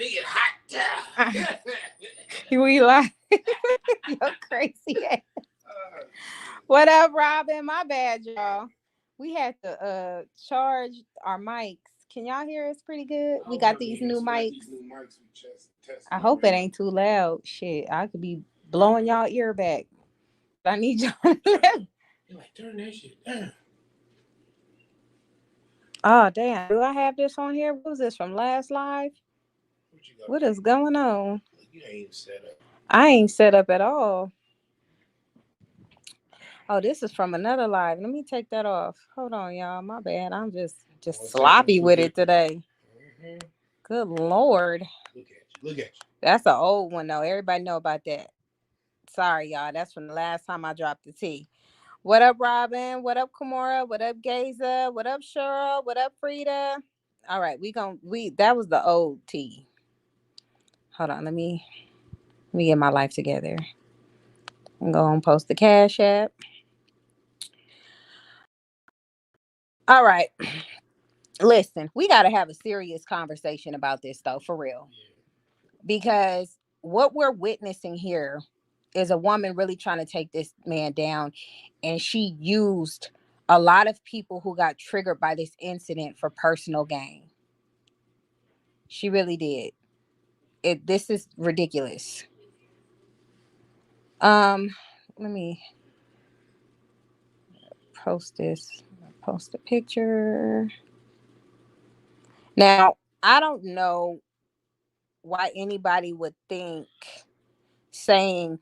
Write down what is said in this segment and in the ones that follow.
Make it hot. We like you're crazy ass. What up, Robin? My bad, y'all. We had to charge our mics. Can y'all hear us pretty good? We got these new mics. I hope it ain't too loud. Shit, I could be blowing y'all ear back. But I need y'all to live. You're like, turn that shit down. Oh, damn. Do I have this on here? What was this from last live? What is going on? You ain't set up. I ain't set up at all. Oh, this is from another live. Let me take that off. Hold on, y'all. My bad. I'm just sloppy with it today. Mm-hmm. Good Lord. Look at you. Look at you. That's an old one, though. Everybody know about that. Sorry, y'all. That's from the last time I dropped the T. What up, Robin? What up, Kimora? What up, Gaza? What up, Cheryl? What up, Frida? All right, that was the old T. Hold on, let me get my life together. I'm going to post the Cash App. All right. Listen, we got to have a serious conversation about this, though, for real. Because what we're witnessing here is a woman really trying to take this man down. And she used a lot of people who got triggered by this incident for personal gain. She really did. This is ridiculous. Let me post this. Post a picture. Now, I don't know why anybody would think saying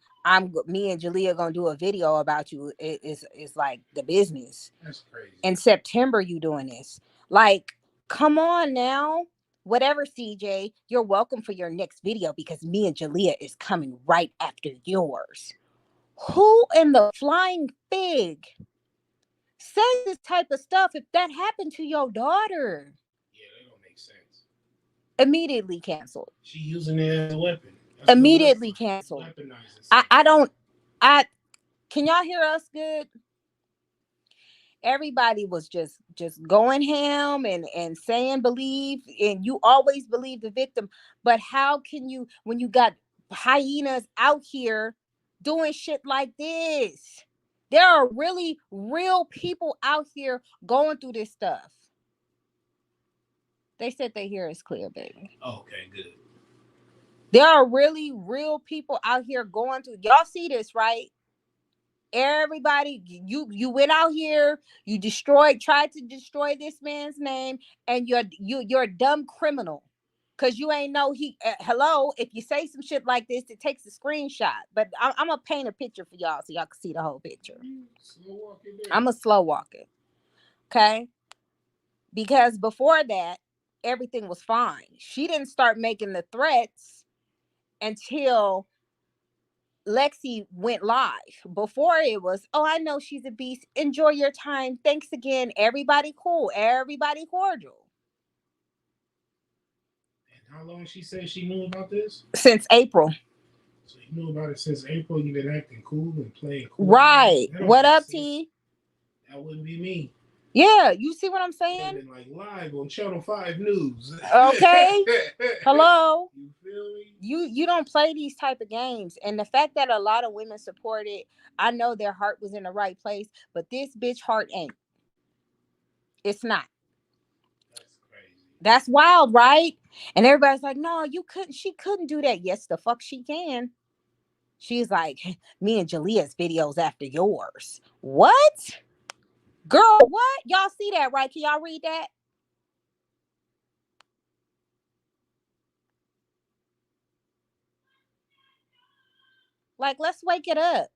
me and Jaliyah gonna do a video about you is like the business. That's crazy. In September, you doing this? Like, come on now. Whatever, CJ, you're welcome for your next video because me and Jaliyah is coming right after yours. Who in the flying fig says this type of stuff if that happened to your daughter? Yeah, that don't make sense. Immediately canceled. She using it as a weapon. That's immediately canceled. I can y'all hear us good? Everybody was just going ham and saying believe, and you always believe the victim. But how can you, when you got hyenas out here doing shit like this? There are really real people out here going through this stuff. They said they hear us clear, baby. Okay, good. There are really real people out here going through. Y'all see this, right? Everybody, you went out here, you tried to destroy this man's name, and you're a dumb criminal because you ain't know he. Hello, if you say some shit like this, it takes a screenshot. But I'm gonna paint a picture for y'all so y'all can see the whole picture. I'm a slow walker, okay? Because before that, everything was fine. She didn't start making the threats until Lexi went live. Before it was, oh, I know she's a beast. Enjoy your time. Thanks again. Everybody cool. Everybody cordial. And how long she said she knew about this? Since April. So you knew about it since April. You've been acting cool and playing cool. Right. What up, T? That wouldn't be me. Yeah, you see what I'm saying? Been like live on Channel 5 News. Okay. Hello. You feel me? You don't play these type of games. And the fact that a lot of women support it, I know their heart was in the right place, but this bitch heart ain't. It's not. That's crazy. That's wild, right? And everybody's like, no, she couldn't do that. Yes, the fuck she can. She's like, me and Jaliyah's videos after yours. What? Girl, what? Y'all see that, right? Can y'all read that? Like, let's wake it up.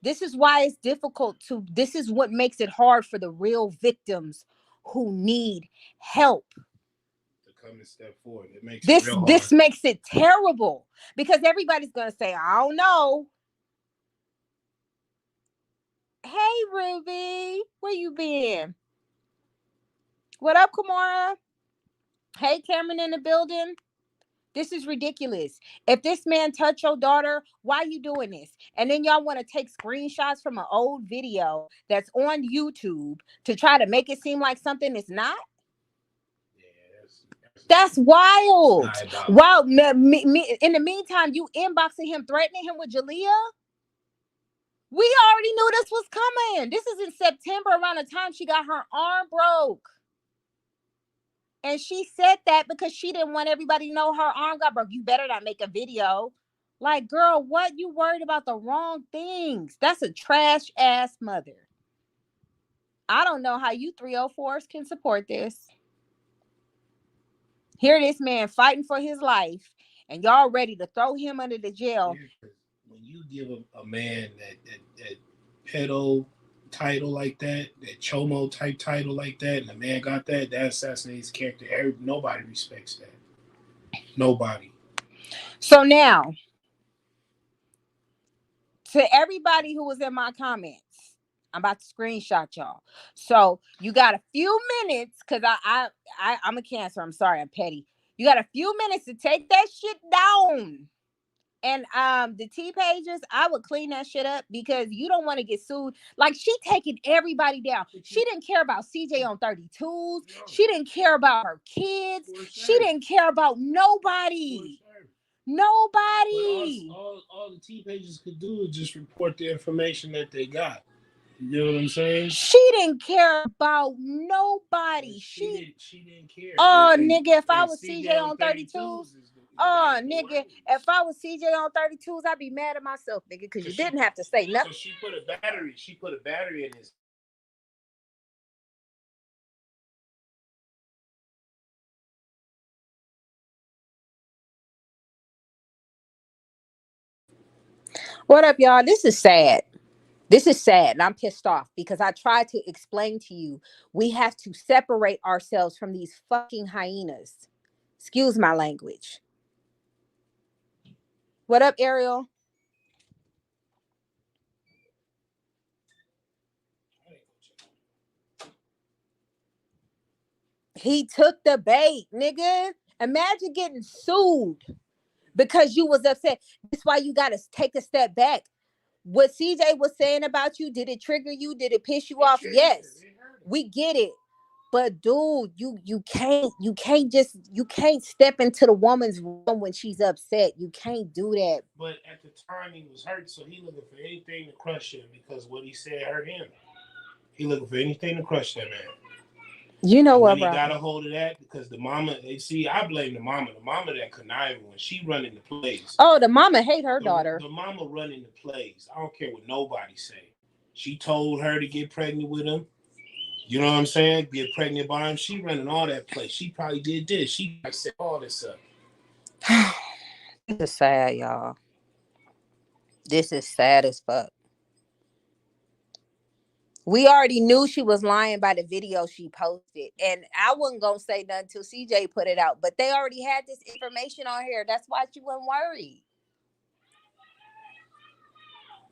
This is why it's difficult this is what makes it hard for the real victims who need help. To come and step forward. It makes this makes it terrible because everybody's going to say, I don't know. Hey, Ruby, where you been? What up, Kamara? Hey, Cameron in the building. This is ridiculous. If this man touched your daughter, why are you doing this? And then y'all want to take screenshots from an old video that's on YouTube to try to make it seem like something it's not? Yeah, that's That's wild. Wow. In the meantime, you inboxing him, threatening him with Jaliyah. We already knew this was coming. This is in September, around the time she got her arm broke. And she said that because she didn't want everybody to know her arm got broke. You better not make a video. Like, girl, what? You worried about the wrong things. That's a trash ass mother. I don't know how you 304s can support this. Here this man fighting for his life, and y'all ready to throw him under the jail. When you give a man that pedo title like that chomo type title like that, and the man got that assassinates character. Nobody respects that. Nobody. So now, to everybody who was in my comments, I'm about to screenshot y'all. So you got a few minutes, because I'm a cancer. I'm sorry, I'm petty. You got a few minutes to take that shit down. And the T pages, I would clean that shit up, because you don't want to get sued. Like, she taking everybody down. She didn't care about CJ on 32s. She didn't care about her kids. She didn't care about nobody. Nobody. But all the T pages could do is just report the information that they got. You know what I'm saying? She didn't care about nobody. She didn't care. Oh, nigga, if I was CJ on 32s, oh, nigga, if I was CJ on 32s, I'd be mad at myself, nigga, because you didn't have to say nothing. So she put a battery in his. What up, y'all? This is sad. This is sad, and I'm pissed off, because I tried to explain to you, we have to separate ourselves from these fucking hyenas. Excuse my language. What up, Ariel? He took the bait, nigga. Imagine getting sued because you was upset. That's why you got to take a step back. What CJ was saying about you, did it trigger you? Did it piss you off? Yes, we get it. But dude, you can't step into the woman's room when she's upset. You can't do that. But at the time he was hurt, so he looking for anything to crush him, because what he said hurt him. He looking for anything to crush that man. You know what, bro? He got a hold of that, because the mama. See, I blame the mama. The mama that conniving when she running the plays. Oh, the mama hate her daughter. The mama running the plays. I don't care what nobody say. She told her to get pregnant with him. You know what I'm saying? Get pregnant by him. She running all that play. She probably did this. She set all this up. This is sad, y'all. This is sad as fuck. We already knew she was lying by the video she posted. And I wasn't going to say nothing until CJ put it out. But they already had this information on here. That's why she wasn't worried.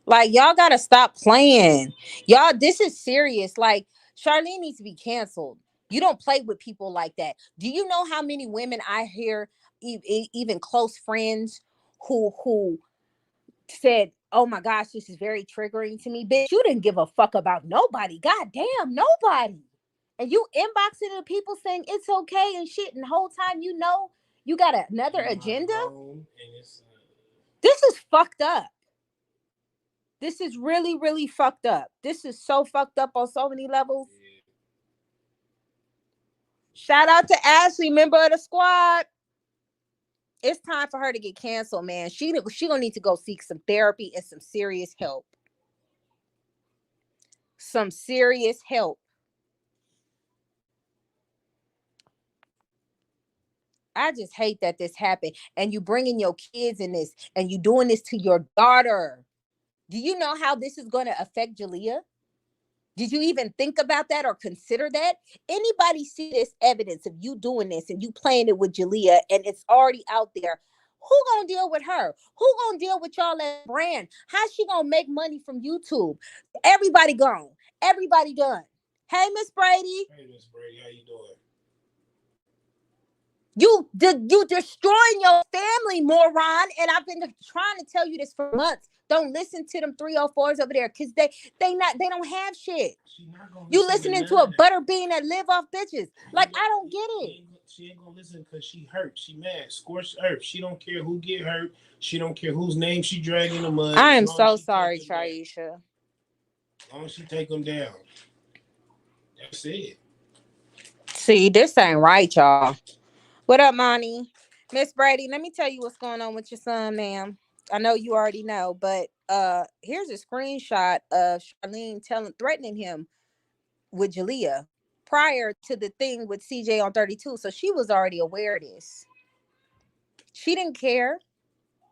Like, y'all got to stop playing. Y'all, this is serious. Like, Charlene needs to be canceled. You don't play with people like that. Do you know how many women I hear, even close friends, who said, oh my gosh, this is very triggering to me. Bitch, you didn't give a fuck about nobody. God damn, nobody. And you inboxing the people saying it's okay and shit, and the whole time you know you got another agenda. This is fucked up. This is really, really fucked up. This is so fucked up on so many levels. Shout out to Ashley, member of the squad. It's time for her to get canceled, man. She gonna need to go seek some therapy and some serious help. Some serious help. I just hate that this happened. And you bringing your kids in this, and you doing this to your daughter. Do you know how this is going to affect Jaliyah? Did you even think about that or consider that? Anybody see this evidence of you doing this and you playing it with Jaliyah, and it's already out there? Who gonna deal with her? Who gonna deal with y'all as a brand? How's she gonna make money from YouTube? Everybody gone. Everybody done. Hey, Miss Brady. Hey, Miss Brady, how you doing? You destroying your family, moron. And I've been trying to tell you this for months. Don't listen to them 304s over there, because they don't have shit. You listening to a butterbean that live off bitches. Like, I don't get it. She ain't gonna listen because she hurt. She mad. Scorched earth. She don't care who get hurt. She don't care whose name she drag in the mud. I As am long as so she take sorry, them down. Traisha. As long as she take them down. That's it. See, this ain't right, y'all. What up, Monty? Miss Brady, let me tell you what's going on with your son, ma'am. I know you already know, but here's a screenshot of Charlene threatening him with Jaliyah prior to the thing with CJ on 32. So she was already aware of this. She didn't care.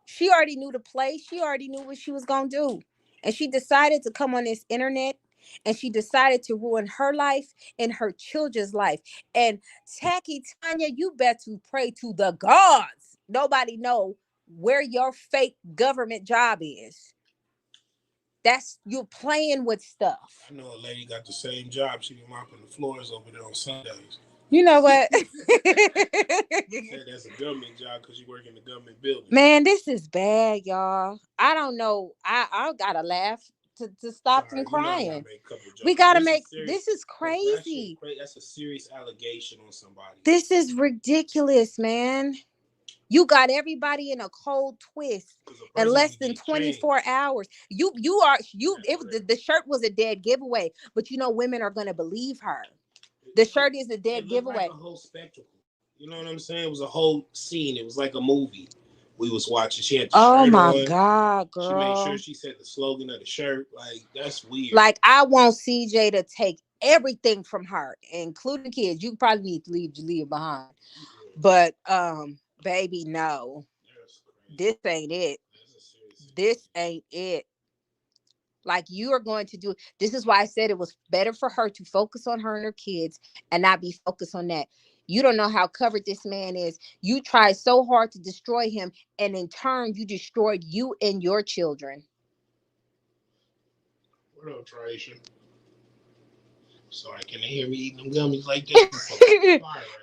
She already knew the play. She already knew what she was going to do. And she decided to come on this internet and she decided to ruin her life and her children's life. And Tacky Tanya, you better pray to the gods. Nobody know where your fake government job is. That's you're playing with stuff. I know a lady got the same job. She be mopping the floors over there on Sundays. You know what? Said that's a government job because you work in the government building. Man, this is bad, y'all. I don't know. I gotta laugh to stop from crying. We gotta make this is crazy. That's a serious allegation on somebody. This is ridiculous, man. You got everybody in a cold twist in less than 24 hours. You it was the shirt was a dead giveaway, but you know women are gonna believe her. The shirt is a dead giveaway. Like a whole spectacle. You know what I'm saying? It was a whole scene. It was like a movie we was watching. She had the shirt on. Oh my God, girl. She made sure she said the slogan of the shirt. Like, that's weird. Like, I want CJ to take everything from her, including kids. You probably need to leave Jaliyah behind. But baby, no. This ain't it. This ain't it. Like, you are going to do. This is why I said it was better for her to focus on her and her kids and not be focused on that. You don't know how covered this man is. You tried so hard to destroy him, and in turn, you destroyed you and your children. What up, Traisha? Sorry, can they hear me eating them gummies like this?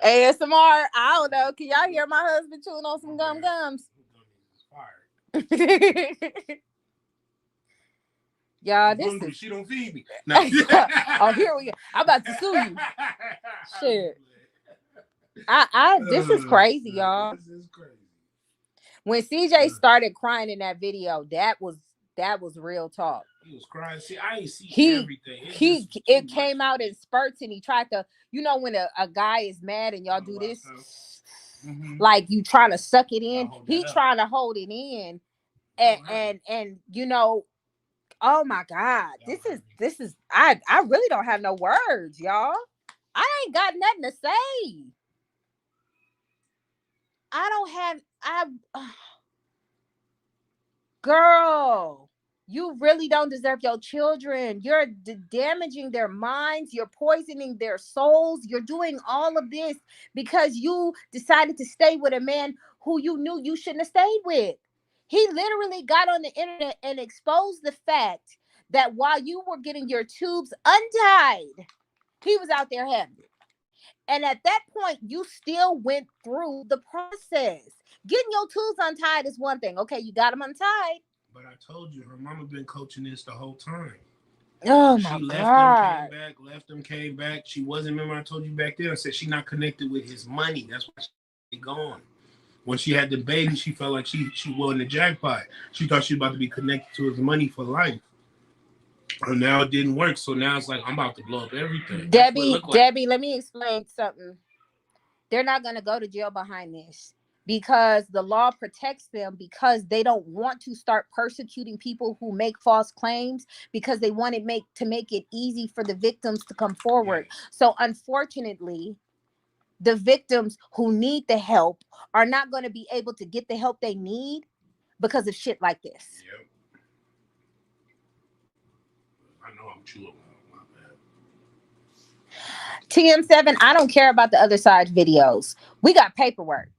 ASMR. I don't know. Can y'all hear my husband chewing on some gums? Y'all, this is. She don't feed me. No. Oh, here we go. I'm about to sue you. Shit. This is crazy, y'all. This is crazy. When CJ started crying in that video, that was real talk. He was crying. See, I ain't see everything. It came out in spurts, and he tried to, when a guy is mad and y'all do this, like you trying to suck it in. He trying to hold it in, and oh my God, this is I really don't have no words, y'all. I ain't got nothing to say. Girl, you really don't deserve your children. You're damaging their minds. You're poisoning their souls. You're doing all of this because you decided to stay with a man who you knew you shouldn't have stayed with. He literally got on the internet and exposed the fact that while you were getting your tubes untied, he was out there having it. And at that point, you still went through the process. Getting your tubes untied is one thing. Okay, you got them untied. But I told you, her mama been coaching this the whole time. Oh my God. Left them, came back. She wasn't, remember I told you back there, I said she not connected with his money. That's why she gone. When she had the baby, she felt like she won the jackpot. She thought she was about to be connected to his money for life. And now it didn't work. So now it's like, I'm about to blow up everything. Debbie, let me explain something. They're not going to go to jail behind this because the law protects them, because they don't want to start persecuting people who make false claims, because they want to make it easy for the victims to come forward. Yeah. So unfortunately, the victims who need the help are not going to be able to get the help they need because of shit like this. Yep. I know I'm chewing. My bad. TM7, I don't care about the other side videos. We got paperwork.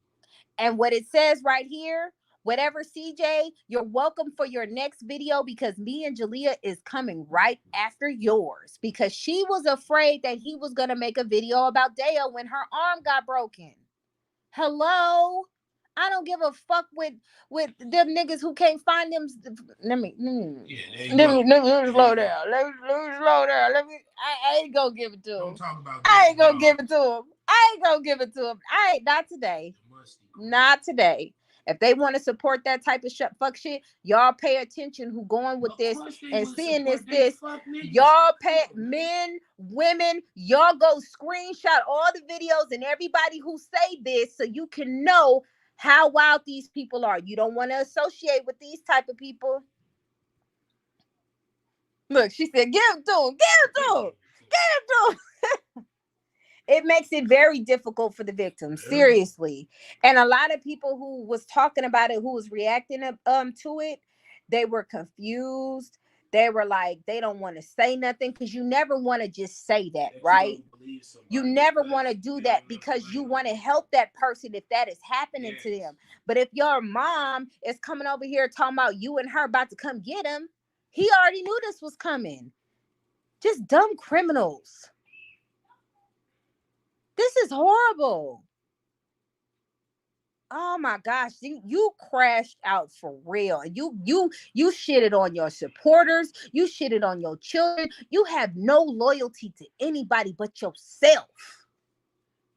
And what it says right here, whatever, CJ, you're welcome for your next video, because me and Jaliyah is coming right after yours, because she was afraid that he was going to make a video about Daya when her arm got broken. Hello? I don't give a fuck with them niggas who can't find them. Let me slow down. Let me slow down. I ain't gonna give it to him. Don't talk about I ain't gonna give it to him. I ain't gonna give it to them. I ain't, not today. Not today. If they want to support that type of fuck shit, y'all pay attention who going with this and seeing this. Y'all pay men, women, y'all go screenshot all the videos and everybody who say this so you can know how wild these people are. You don't want to associate with these type of people. Look, she said, give him to him, give him to him, give him to him. It makes it very difficult for the victim, seriously. And a lot of people who was talking about it, who was reacting to it, they were confused. They were like, they don't want to say nothing because you never want to just say that, right? You never want to do that because you want to help that person if that is happening to them. But if your mom is coming over here talking about you and her about to come get him, he already knew this was coming. Just dumb criminals. This is horrible. Oh my gosh, you crashed out for real. And you shitted on your supporters, you shitted on your children. You have no loyalty to anybody but yourself.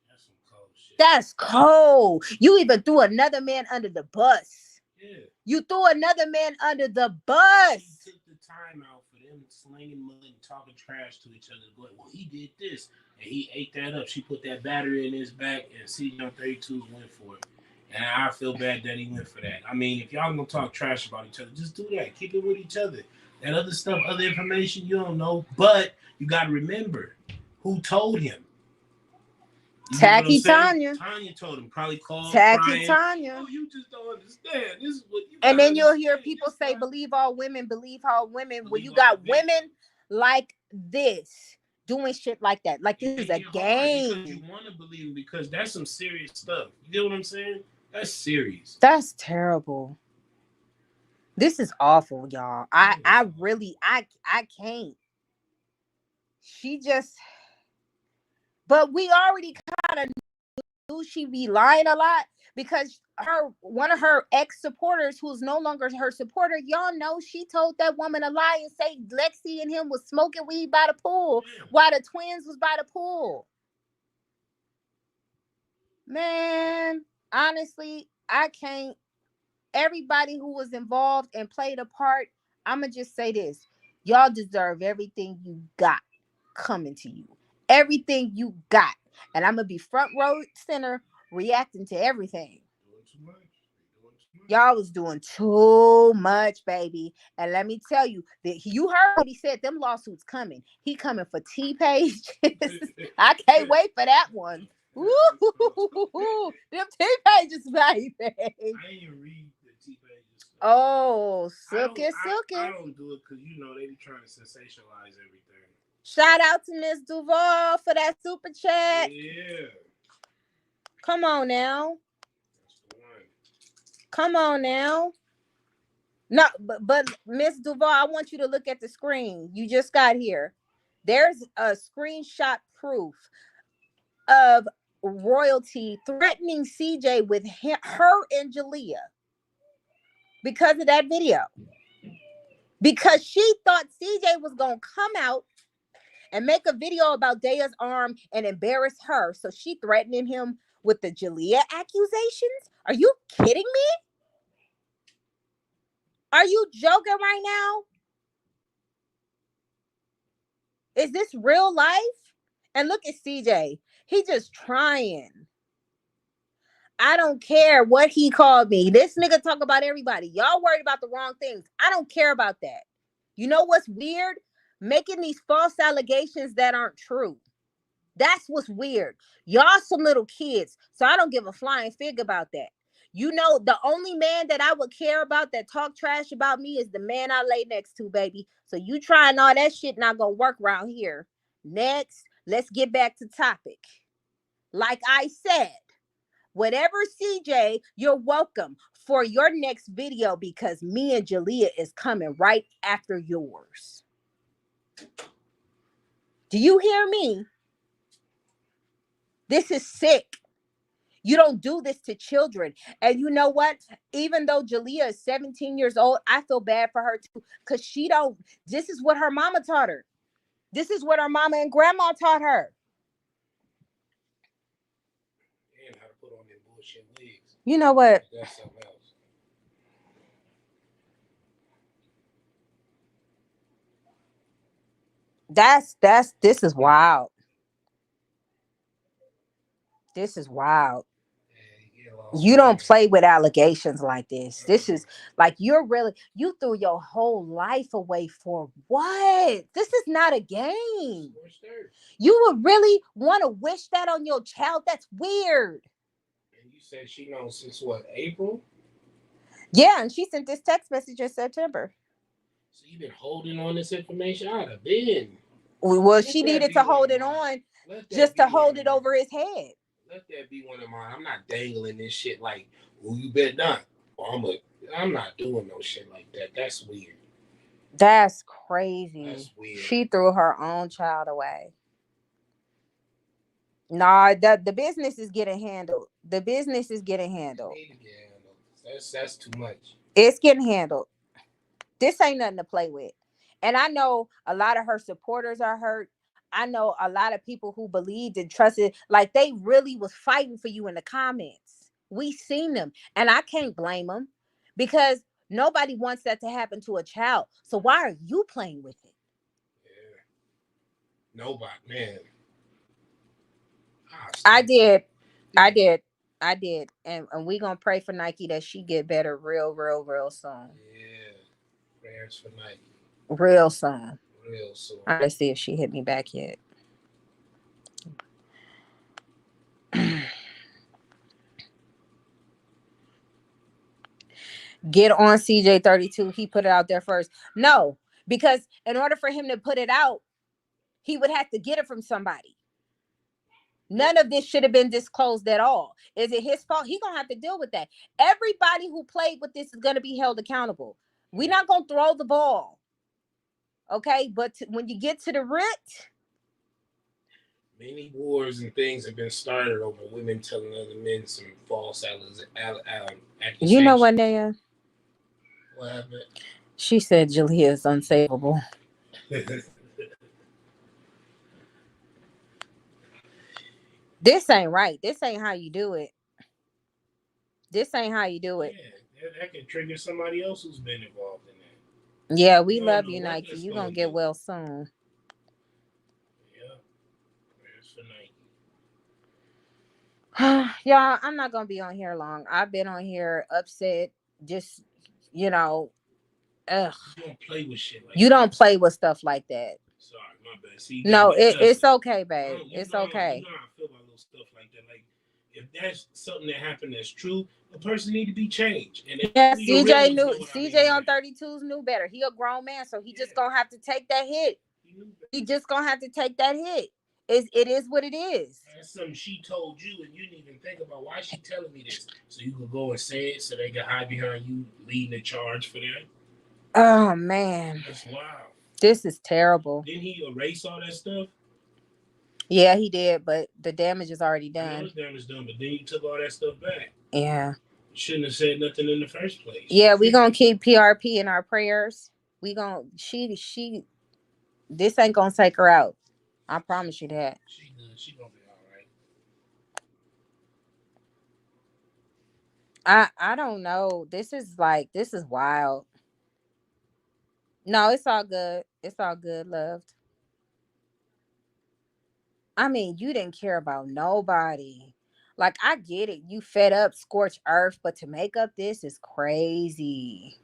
That's some cold shit. That's cold. You even threw another man under the bus. Yeah. You threw another man under the bus. She took the time out for them slinging mud and talking trash to each other. Going, well, he did this. And he ate that up. She put that battery in his back, and CJ32 went for it. And I feel bad that he went for that. I mean, if y'all gonna talk trash about each other, just do that. Keep it with each other. That other stuff, other information, you don't know. But you gotta remember who told him. Tacky Tanya. Tanya told him. Probably called Tacky crying. Tanya. Oh, you just don't understand. This is what you. And then you'll hear people say, "Believe all women. Believe all women." When you got women like this doing shit like that, like this is a game. Because you want to believe them because that's some serious stuff. You get what I'm saying? That's serious. That's terrible. This is awful, y'all. I really can't. She just, but we already kind of knew she be lying a lot because one of her ex supporters, who's no longer her supporter, y'all know she told that woman a lie and say Lexi and him was smoking weed by the pool while the twins was by the pool. Man, honestly, I can't. Everybody who was involved and played a part, I'ma just say this: y'all deserve everything you got coming to you, everything you got, and I'm gonna be front row center reacting to everything. Y'all was doing too much, baby. And let me tell you, that you heard what he said, them lawsuits coming. He coming for T-Pages. I can't wait for that one. Ooh, them T-Pages, baby. I ain't read the T-Pages. Oh, silky. I don't do it because, they be trying to sensationalize everything. Shout out to Miss Duval for that super chat. Yeah. Come on now. Come on now. No, but Miss Duval, I want you to look at the screen. You just got here. There's a screenshot proof of royalty threatening CJ with her and Jaliyah because of that video. Because she thought CJ was going to come out and make a video about Daya's arm and embarrass her. So she threatening him with the Jaliyah accusations? Are you kidding me? Are you joking right now? Is this real life? And look at CJ. He just trying. I don't care what he called me. This nigga talk about everybody. Y'all worried about the wrong things. I don't care about that. You know what's weird? Making these false allegations that aren't true. That's what's weird. Y'all some little kids. So I don't give a flying fig about that. The only man that I would care about that talk trash about me is the man I lay next to, baby. So you trying all that shit not gonna work around here. Next, let's get back to topic. Like I said, whatever, CJ, you're welcome for your next video because me and Jaliyah is coming right after yours. Do you hear me? This is sick. You don't do this to children. And you know what? Even though Jaliyah is 17 years old, I feel bad for her too. Because this is what her mama taught her. This is what her mama and grandma taught her. You know what? That's something else. This is wild. This is wild. Yeah, you get lost You in don't there. play with allegations like this. This Uh-uh. is like you threw your whole life away for what? This is not a game. Scorched earth. You would really want to wish that on your child? That's weird. And you said she knows since what, April? Yeah, and she sent this text message in September. So you've been holding on this information? I'd have been. Well, Let she that needed be to one hold of it mine. on Let that just be to one hold of it mine. over his head. Let that be one of mine. I'm not dangling this shit like, well, you bet not. Or I'm not doing no shit like that. That's weird. That's crazy. That's weird. She threw her own child away. Nah, the business is getting handled. The business is getting It handled. need to get handled. That's too much. It's getting handled. This ain't nothing to play with. And I know a lot of her supporters are hurt. I know a lot of people who believed and trusted, like they really was fighting for you in the comments. We seen them, and I can't blame them because nobody wants that to happen to a child. So why are you playing with it? Yeah. Nobody, man. Ah, I stop that. did. I Yeah. did. I did. And we gonna pray for Nike that she get better real soon. Yeah. Prayers for Nike. Real soon. Real soon. I gotta see if she hit me back yet. Get on CJ32. He put it out there first. No, because in order for him to put it out, he would have to get it from somebody. None of this should have been disclosed at all. Is it his fault? He gonna have to deal with that. Everybody who played with this is gonna be held accountable. We're not gonna throw the ball, okay? But when you get to the root, Many wars and things have been started over women telling other men some false you know accusations. what, Naya? What happened? She said Jaliyah is unsavable. This ain't right. This ain't how you do it. This ain't how you do it. Yeah, that could trigger somebody else who's been involved in that. Yeah, You we don't love know you, what Nike. that's You gonna gonna get do. well soon. Yeah, prayers for Nike. Y'all, I'm not gonna be on here long. I've been on here upset. Just you know, ugh. You don't play with shit like You that. don't play with stuff like that. Sorry, my bad. See, you got No, me it's cussing. okay, I babe. don't, It's you okay. know how I feel about little stuff like that. Like, if that's something that happened that's true, a person need to be changed. And Yeah, only the real CJ ones knew. know what I mean CJ by on that. 32's knew better. He a grown man, so he just Yeah, gonna have to take that hit. he knew better. He just gonna have to take that hit. It is what it is. That's something she told you, and you didn't even think about why she telling me this. So you could go and say it, so they can hide behind you leading the charge for that. Oh man, That's wild. this is terrible. Didn't he erase all that stuff? Yeah, he did, but the damage is already I know done. his damage done, but then you took all that stuff back. Yeah. You shouldn't have said nothing in the first place. You Yeah, we tripping. gonna keep PRP in our prayers. We gonna she this ain't gonna take her out. I promise you that. She good. She gonna be all right. I don't know. This is wild. No, it's all good. It's all good, loved. I mean, you didn't care about nobody. Like I get it. You fed up, scorched earth, but to make up this is crazy.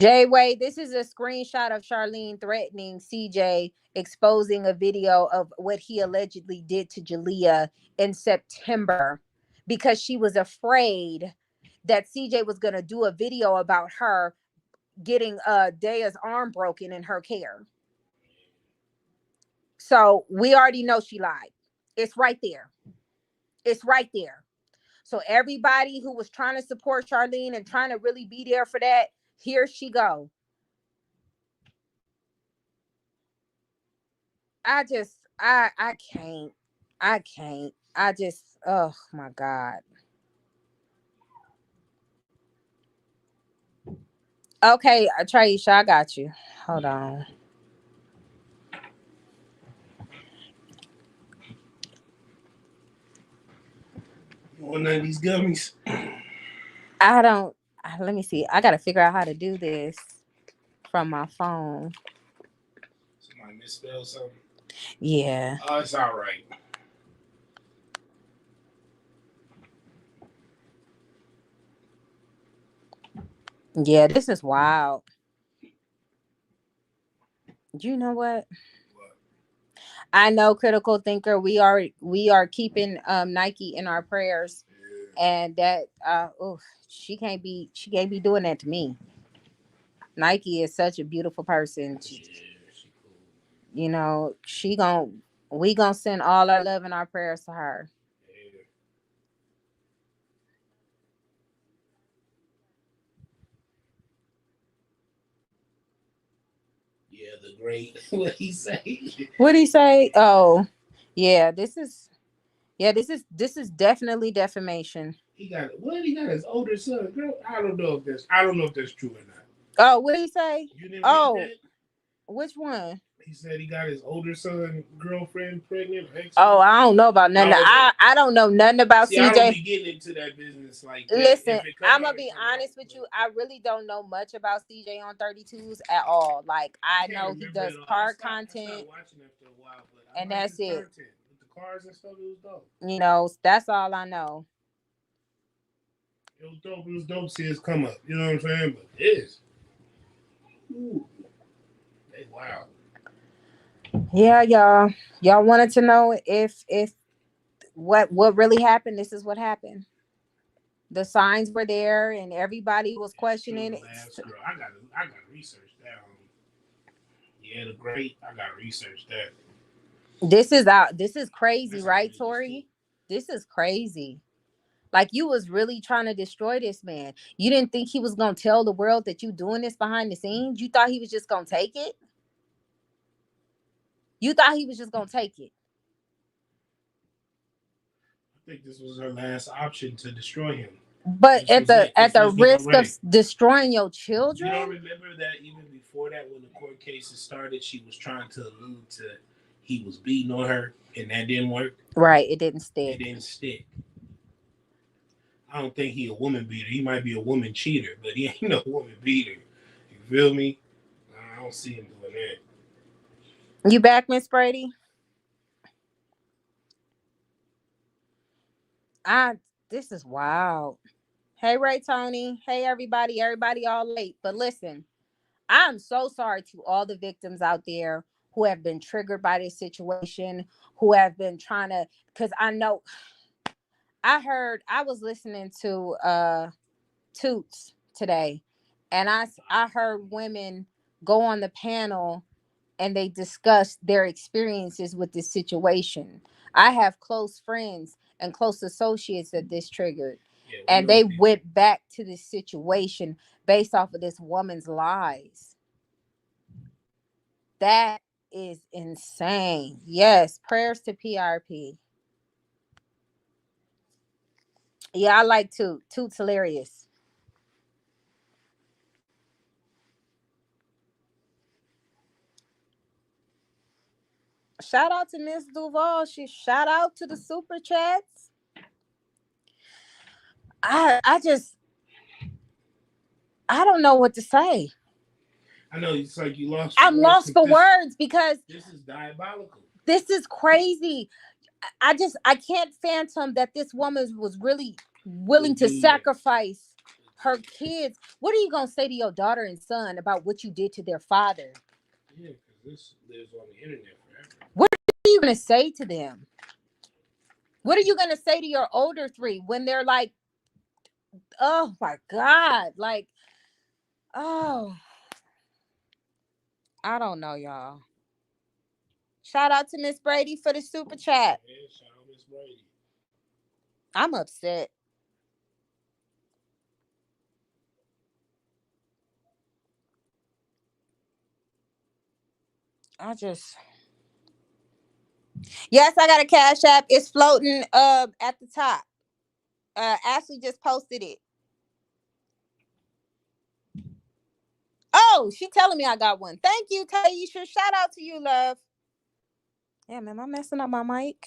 Jay Way, this is a screenshot of Charlene threatening CJ, exposing a video of what he allegedly did to Jaliyah in September because she was afraid that CJ was going to do a video about her getting Daya's arm broken in her care. So we already know she lied. It's right there. It's right there. So everybody who was trying to support Charlene and trying to really be there for that, here she go. I can't. I can't. I just oh my God. Okay, Traisha, I got you. Hold on. One of these gummies. I don't. Let me see. I gotta figure out how to do this from my phone. Somebody misspelled something. Yeah. Oh, it's all right. Yeah, this is wild. You know what? What? I know, critical thinker. We are keeping Nike in our prayers, Yeah. and that oof, she can't be doing that to me. Nike is such a beautiful person. Yeah, she cool. She gon' we gonna send all our love and our prayers to her. Yeah. Yeah, the great. What he say? What did he say? Oh, yeah. This is definitely defamation. He got what? He got his older son. Girl, I don't know if that's true or not. Oh, what did he say? You didn't read Oh, that? which one? He said he got his older son girlfriend pregnant, ex Oh, girlfriend. I don't know about I nothing. don't know. I don't know nothing about See, I don't CJ. be getting into that business like that. Listen, If it come I'm out, gonna it be come out. honest with But you. I really don't know much about CJ on 32s at all. Like, I I can't know he remember does it all. I car stopped. I stopped content, watching after a while, but I and liked that's his it. content with the cars and stuff. It was dope. That's all I know. It was dope. It was dope to see his come up. You know what I'm saying? But this, ooh, they wow. Yeah, y'all. Y'all wanted to know if what really happened. This is what happened. The signs were there, and everybody was It's true. questioning The it. last girl. I got research that. Yeah, the great. I got research that. This is crazy, That's right, outrageous too. Tori? This is crazy. Like, you was really trying to destroy this man. You didn't think he was gonna tell the world that you doing this behind the scenes. You thought he was just gonna take it. You thought he was just gonna take it. I think this was her last option to destroy him. But This was it. at This the was the risk of right. destroying your You don't children. remember that even before that, when the court cases started, she was trying to allude to he was beating on her, and that didn't work. Right, it didn't It stick. didn't stick. I don't think he a woman beater. He might be a woman cheater, but he ain't no woman beater. You feel me? I don't see him doing that. You back, Miss Brady? I This is wild. Hey, Ray, Tony. Hey, everybody. Everybody all late. But listen, I'm so sorry to all the victims out there who have been triggered by this situation, who have been trying to, because I know I was listening to Toots today, and I heard women go on the panel and they discussed their experiences with this situation. I have close friends and close associates that this triggered, Yeah, we and know they people. went back to this situation based off of this woman's lies. That is insane. Yes, prayers to PRP. Yeah, I like Toot's hilarious. Shout out to Miss Duval. She shout out to the super chats. I don't know what to say. I know it's like you lost for I'm words lost because for this words because this is diabolical. this is crazy. I can't phantom that this woman was really willing Would to do that. sacrifice Would her do kids. What are you gonna say to your daughter and son about what you did to their father? that. Yeah, because this lives on the internet forever. What are you gonna say to them? What are you gonna say to your older three when they're like, oh my God, like, oh, I don't know, y'all. Shout out to Miss Brady for the super chat. Yeah, shout out Miss Brady. I'm upset. I just Yes, I got a cash app. It's floating at the top. Ashley just posted it. Oh, she telling me I got one. Thank you, Taisha. Shout out to you, love. Yeah, man, am I messing up my mic?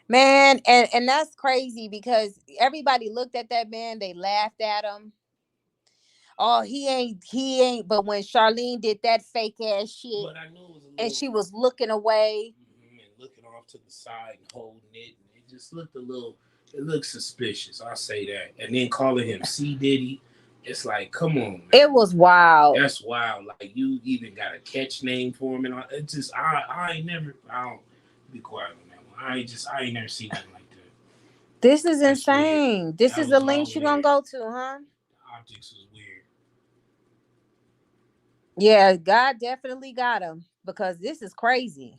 Man, and that's crazy because everybody looked at that man, they laughed at him. Oh, he ain't. But when Charlene did that fake ass shit But I knew it was a and little she was looking away, and looking off to the side and holding it. And it just looked a little. It looked suspicious. I'll say that. And then calling him C Diddy, it's like, come on, man. it was wild. That's wild. Like you even got a catch name for him, and it just I ain't never. I don't be quiet on that one. I ain't never seen nothing like that. This is That's weird. insane. This That is the was all links you gonna weird. go to, huh? The optics was weird. Yeah, God definitely got him because this is crazy.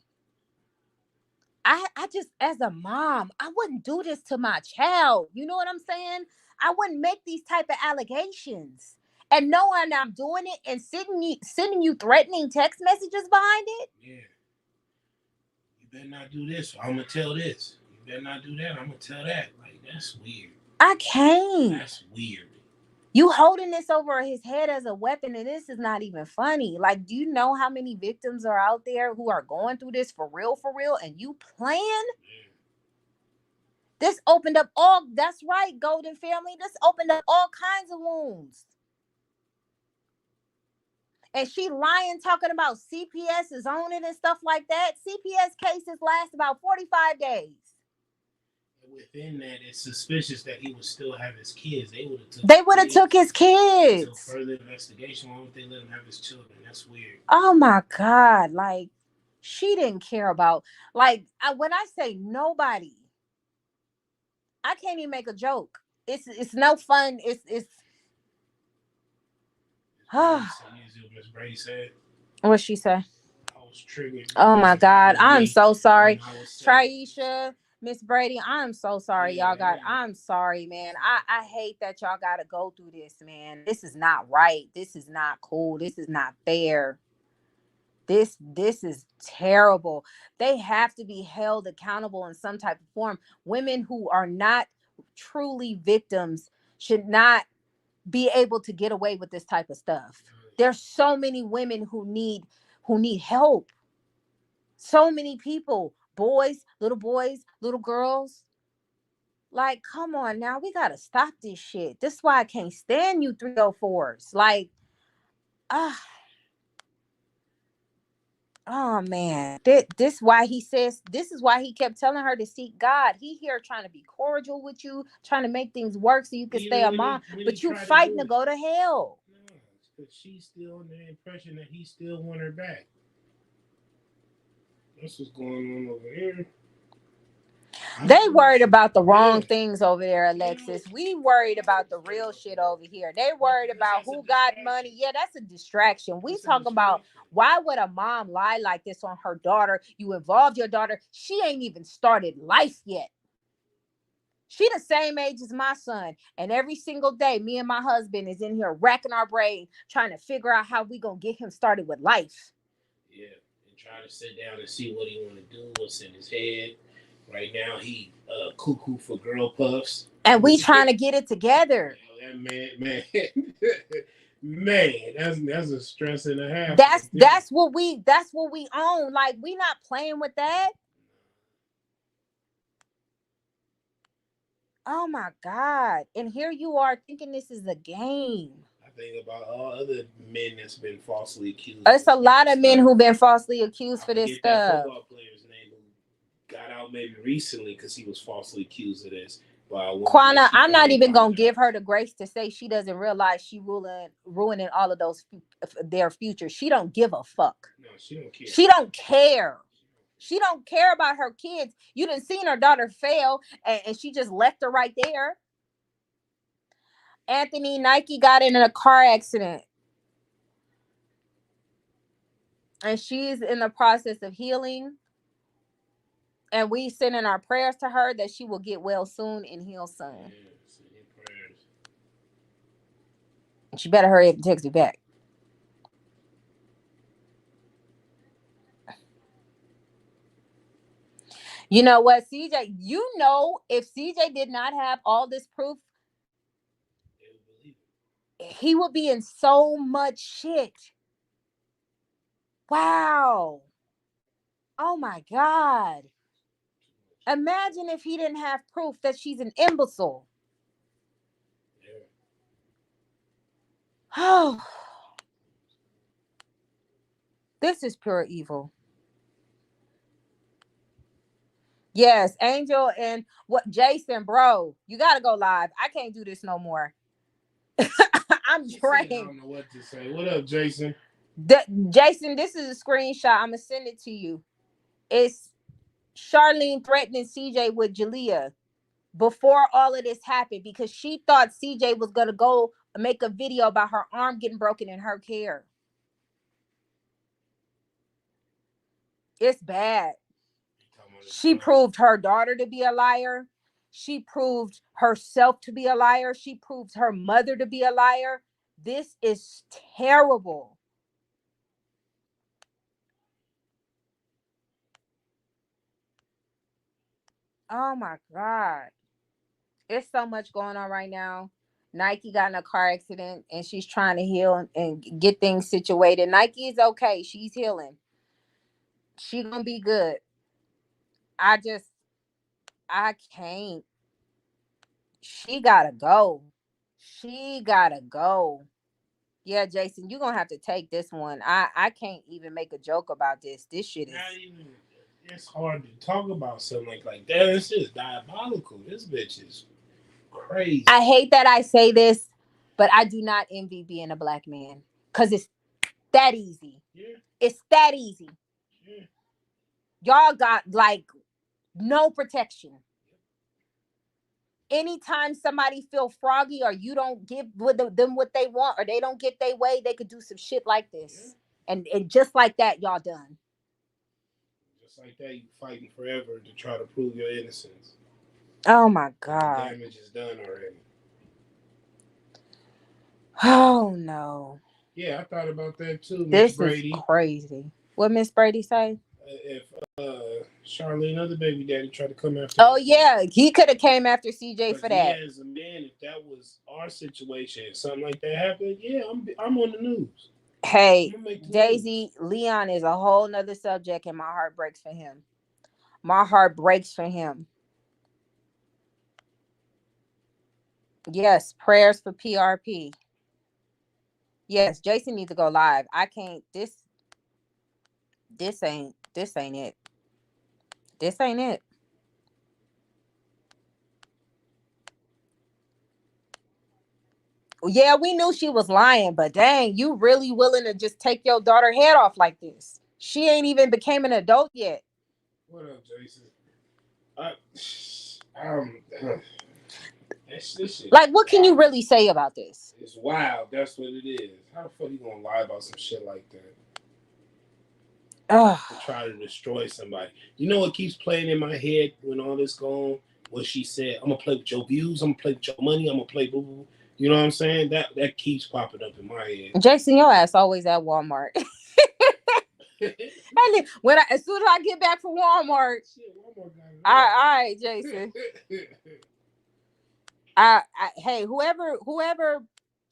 I just, as a mom, I wouldn't do this to my child. You know what I'm saying? I wouldn't make these type of allegations. And knowing I'm doing it and sending you threatening text messages behind it. Yeah, you better not do this. I'm gonna tell this. You better not do that. I'm gonna tell that. Like that's weird. I can't. That's weird. You holding this over his head as a weapon, and this is not even funny. Like, do you know how many victims are out there who are going through this for real, and you playing? Yeah. This opened up all, that's right, Golden family. This opened up all kinds of wounds. And she lying, talking about CPS is on it and stuff like that. CPS cases last about 45 days. Within that, it's suspicious that he would still have his kids. They would have took They his would have kids took his until kids. further investigation. Why would they let him have his children? That's weird. Oh my God. Like, she didn't care about, like, when I say nobody, I can't even make a joke. It's no fun. It's Miss Brady said, what she say? I was triggered Oh my because that God. was I'm me so when sorry. I was 7. Triesha, Miss Brady, I'm so sorry, Yeah, y'all got. yeah. I'm sorry, man. I hate that y'all gotta go through this, man. This is not right. This is not cool. This is not fair. This is terrible. They have to be held accountable in some type of form. Women who are not truly victims should not be able to get away with this type of stuff. There's so many women who need help. So many people, boys, little girls. Like, come on now, we gotta stop this shit. This is why I can't stand you 304s. Like, ah, oh man, this why he says this is why he kept telling her to seek God. He here trying to be cordial with you, trying to make things work so you can stay Even a when mom, he but you tried to fighting do to it, go to hell. no, because she's still under the impression that he still want her back. That's what's going on over here. They worried about the wrong Yeah. things over there, You know, Alexis. We worried I about the understand real about shit that. over here. They But worried because about that's a who got money. distraction. Yeah, that's a distraction. We That's a talking about distraction. why would a mom lie like this on her daughter? You involved your daughter. She ain't even started life yet. She the same age as my son. And every single day, me and my husband is in here racking our brain, trying to figure out how we gonna get him started with life. Yeah, and try to sit down and see what he want to do, what's in his head. Right now, he cuckoo for girl puffs. And we trying to get it together. That man, man, that's a stress and a half That's right there. that's what we that's what we own. Like, we not playing with that. Oh my God. And here you are thinking this is a game. I think about all other men that's been falsely accused of It's a this type lot of of men stuff. who've been falsely accused I for this forget that stuff. football player's name who got out maybe recently because he was falsely accused of this by a woman that Quana, she I'm not finally even gonna give her apologized. the grace to say she doesn't realize she ruining all of those their future. She don't give a fuck. No, she don't care. She don't care. She don't care about her kids. You done seen her daughter fail, and she just left her right there. Anthony Nike got in a car accident, and she's in the process of healing. And we sending our prayers to her that she will get well soon and heal soon. Yeah, send your prayers. She better hurry up and text me back. You know what, CJ? You know, if CJ did not have all this proof, They would believe it. he would be in so much shit. Wow. Oh my God. Imagine if he didn't have proof that she's an imbecile. Yeah. Oh, this is pure evil. Yes, Angel and what Jason, bro, you gotta go live. I can't do this no more. I'm He said, I drained. don't know what to say. What up, Jason? Jason, this is a screenshot. I'm gonna send it to you. It's Charlene threatening CJ with Jaliyah before all of this happened because she thought CJ was gonna go make a video about her arm getting broken in her care. It's bad. He talking about his She daughter. proved her daughter to be a liar. She proved herself to be a liar. She proved her mother to be a liar. This is terrible. Oh my God. It's so much going on right now. Nike got in a car accident and she's trying to heal and get things situated. Nike is okay. She's healing. She gonna be good. I just I can't. She gotta go. She gotta go. Yeah, Jason, you're gonna have to take this one. I can't even make a joke about this. This shit Not is even. It's hard to talk about something like that. It's just diabolical. This bitch is crazy. I hate that I say this, but I do not envy being a black man. Cause it's that easy. Yeah, It's that easy. yeah. Y'all got like no protection. Anytime somebody feel froggy or you don't give them what they want or they don't get their way, they could do some shit like Yeah. this. And just like that, y'all done. Just like that, you fighting forever to try to prove your innocence. Oh my And the God. damage is done already. Oh no. Yeah, I thought about that too, Miss This is Brady. crazy. What Miss Brady say? If Charlene, other baby daddy, tried to come after Oh her for it. yeah, he could have came after CJ But for me that. as a man, if that was our situation, if something like that happened, yeah, I'm on the news. I'm Hey, gonna make the news. Daisy, Leon is a whole nother subject and my heart breaks for him. My heart breaks for him. Yes, prayers for PRP. Yes, Jason needs to go live. I can't this ain't it. This ain't it. Yeah, we knew she was lying, but dang, you really willing to just take your daughter head off like this? She ain't even became an adult yet. What up, Jason? I, this shit is Like, what can you wild. really say about this? It's wild. That's what it is. How the fuck you gonna lie about some shit like that Ugh. to try to destroy somebody? You know what keeps playing in my head when all this going on? What she said, "I'm gonna play with your views. I'm gonna play with your money. I'm gonna play boo boo." You know what I'm saying? That keeps popping up in my head. Jason, your ass always at Walmart. And when as soon as I get back from Walmart, Shit, Walmart got it all all. right, Jason. Hey, whoever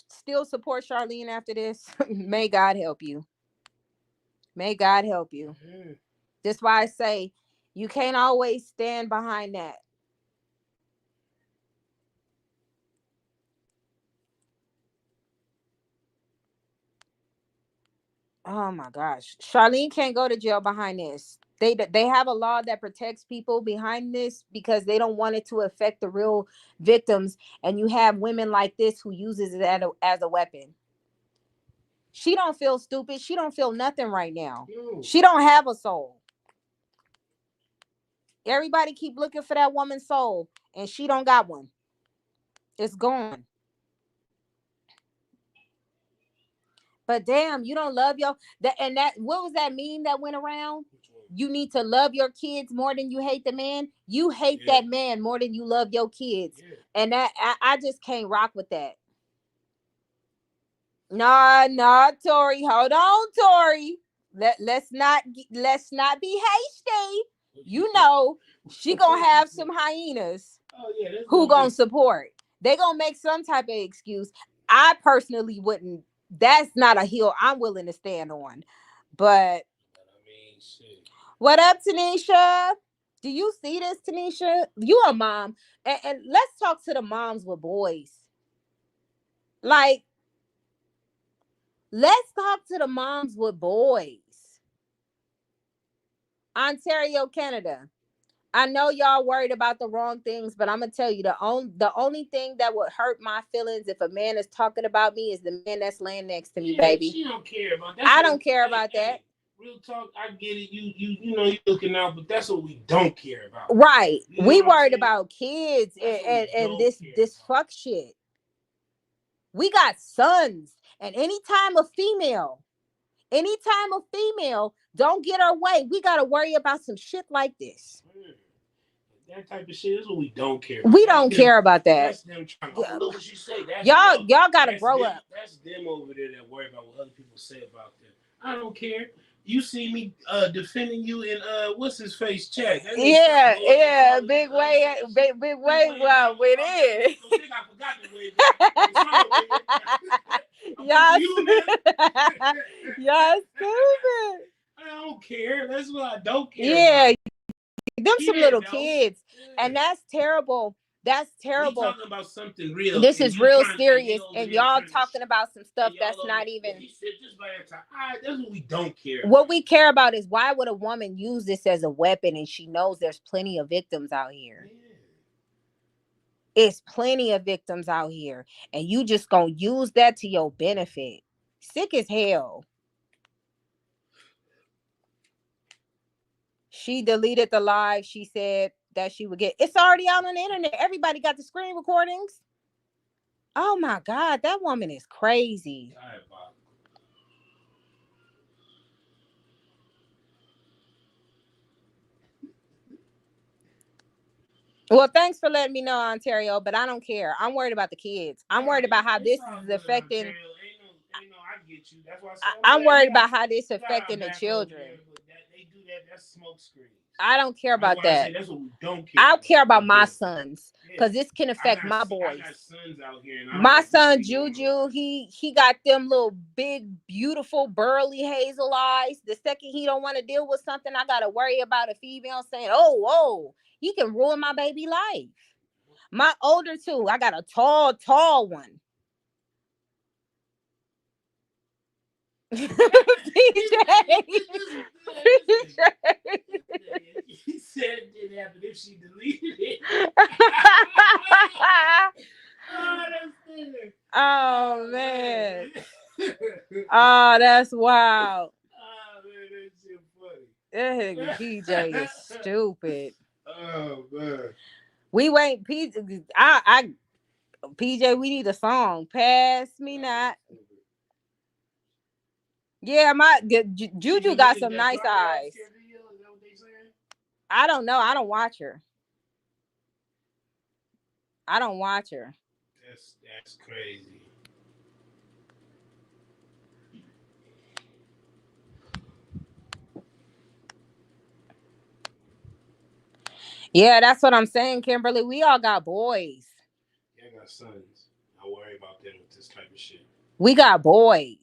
still supports Charlene after this, may God help you. May God help you. That's why I say you can't always stand behind that. Oh my gosh, Charlene can't go to jail behind this. They have a law that protects people behind this because they don't want it to affect the real victims. And you have women like this who uses it as a weapon. She don't feel stupid. She don't feel nothing right now. No. She don't have a soul. Everybody keep looking for that woman's soul, and she don't got one. It's gone. But damn, you don't love your that and that. What was that meme that went around? Which one? You need to love your kids more than you hate the man. You hate Yeah. that man more than you love your kids, Yeah. and that I just can't rock with that. Nah, nah, Tori, hold on, Tori. Let's not be hasty. What you You say? know she What gonna you have say? some hyenas Oh yeah, that's who gonna gonna be. support. They gonna make some type of excuse. I personally wouldn't. That's not a hill I'm willing to stand on. But But I mean, shit. what up, Tanisha? Do you see this, Tanisha? You a mom, and let's talk to the moms with boys. Like, let's talk to the moms with boys. Ontario, Canada. I know y'all worried about the wrong things, but I'm gonna tell you the only thing that would hurt my feelings if a man is talking about me is the man that's laying next to me, baby. She don't care about that. I don't care about that. Real talk, I get it. You know you looking out, but that's what we don't care about. Right. You know We what I'm worried saying? about kids That's what we and don't this care this about. fuck shit. We got sons, and anytime a female don't get her way, we gotta worry about some shit like this. That type of shit is what we don't care about. We don't care about that. That's them trying. Oh, look what she say. That's y'all gotta grow them, up. That's them over there that worry about what other people say about them. I don't care. You see me defending you in what's his face chat. Yeah, big way. Well, it is. I think I forgot the way. Y'all stupid. I don't care. That's what I don't care. Yeah, them some little kids, and that's terrible. That's terrible. We talking about something real. This is real serious, and y'all talking about some stuff that's not even. That's what we don't care about. What we care about is why would a woman use this as a weapon, and she knows there's plenty of victims out here. It's plenty of victims out here, and you just gonna use that to your benefit. Sick as hell. She deleted the live. She said that she would get. It's already out on the internet. Everybody got the screen recordings. Oh my God, that woman is crazy. Well, thanks for letting me know, Ontario, but I don't care. I'm worried about the kids. I'm worried about how this is affecting. I'm worried about how this affecting the children. They do that. That's smoke screen. I don't care about that. That's what we don't care. I care about my sons, because this can affect my boys. I got sons out here, my son Juju, he got them little big, beautiful, burly hazel eyes. The second he don't want to deal with something, I gotta worry about a female saying, "Oh, he can ruin my baby life." My older two, I got a tall one. PJ. He said it didn't happen if she deleted it. Oh man. Oh, that's wild. Oh man, that shit funny. That PJ is stupid. Oh man. We wait, PJ. PJ, we need a song. Pass me not. Yeah, my Juju got some nice eyes. I don't know. I don't watch her. That's crazy. Yeah, that's what I'm saying, Kimberly. We all got boys. Yeah, I got sons. I worry about them with this type of shit. We got boys.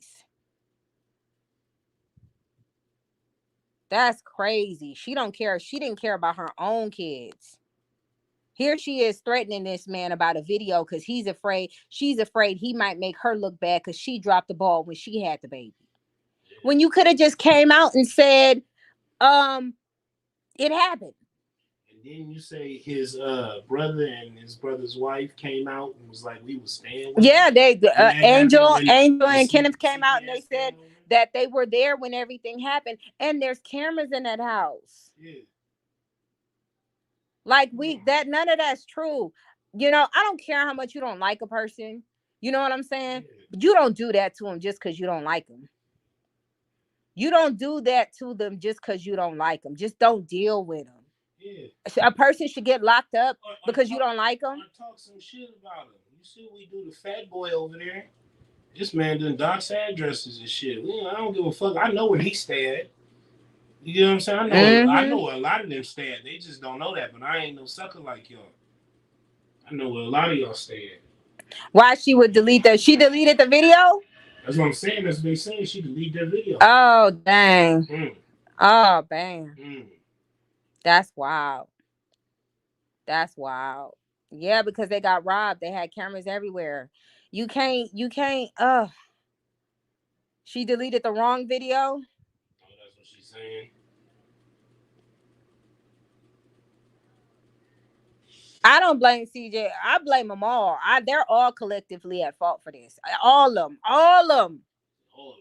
That's crazy. She don't care. She didn't care about her own kids. Here she is threatening this man about a video because she's afraid he might make her look bad because she dropped the ball when she had the baby. Yeah. When you could have just came out and said, it happened. And then you say his brother and his brother's wife came out and was like, we was staying with him. They Angel and Kenneth came out and they said that they were there when everything happened, and there's cameras in that house. Yeah. Like none of that's true. You know, I don't care how much you don't like a person. You know what I'm saying? Yeah. But you don't do that to them just because you don't like them. You don't do that to them just because you don't like them. Just don't deal with them. Yeah. A person should get locked up because you don't like them. I talk some shit about them. You see what we do to Fat Boy over there? This man done dox addresses and shit. I don't give a fuck. I know where he stay at. You know what I'm saying? I know where a lot of them stay at. They just don't know that, but I ain't no sucker like y'all. I know where a lot of y'all stay at. Why she would delete that? She deleted the video? That's what I'm saying. That's what they saying. She deleted that video. Oh, dang. Oh, dang. That's wild. That's wild. Yeah, because they got robbed. They had cameras everywhere. You can't. She deleted the wrong video. Oh, that's what she's saying. I don't blame CJ. I blame them all. They're all collectively at fault for this. All of them. All of them. Hold on.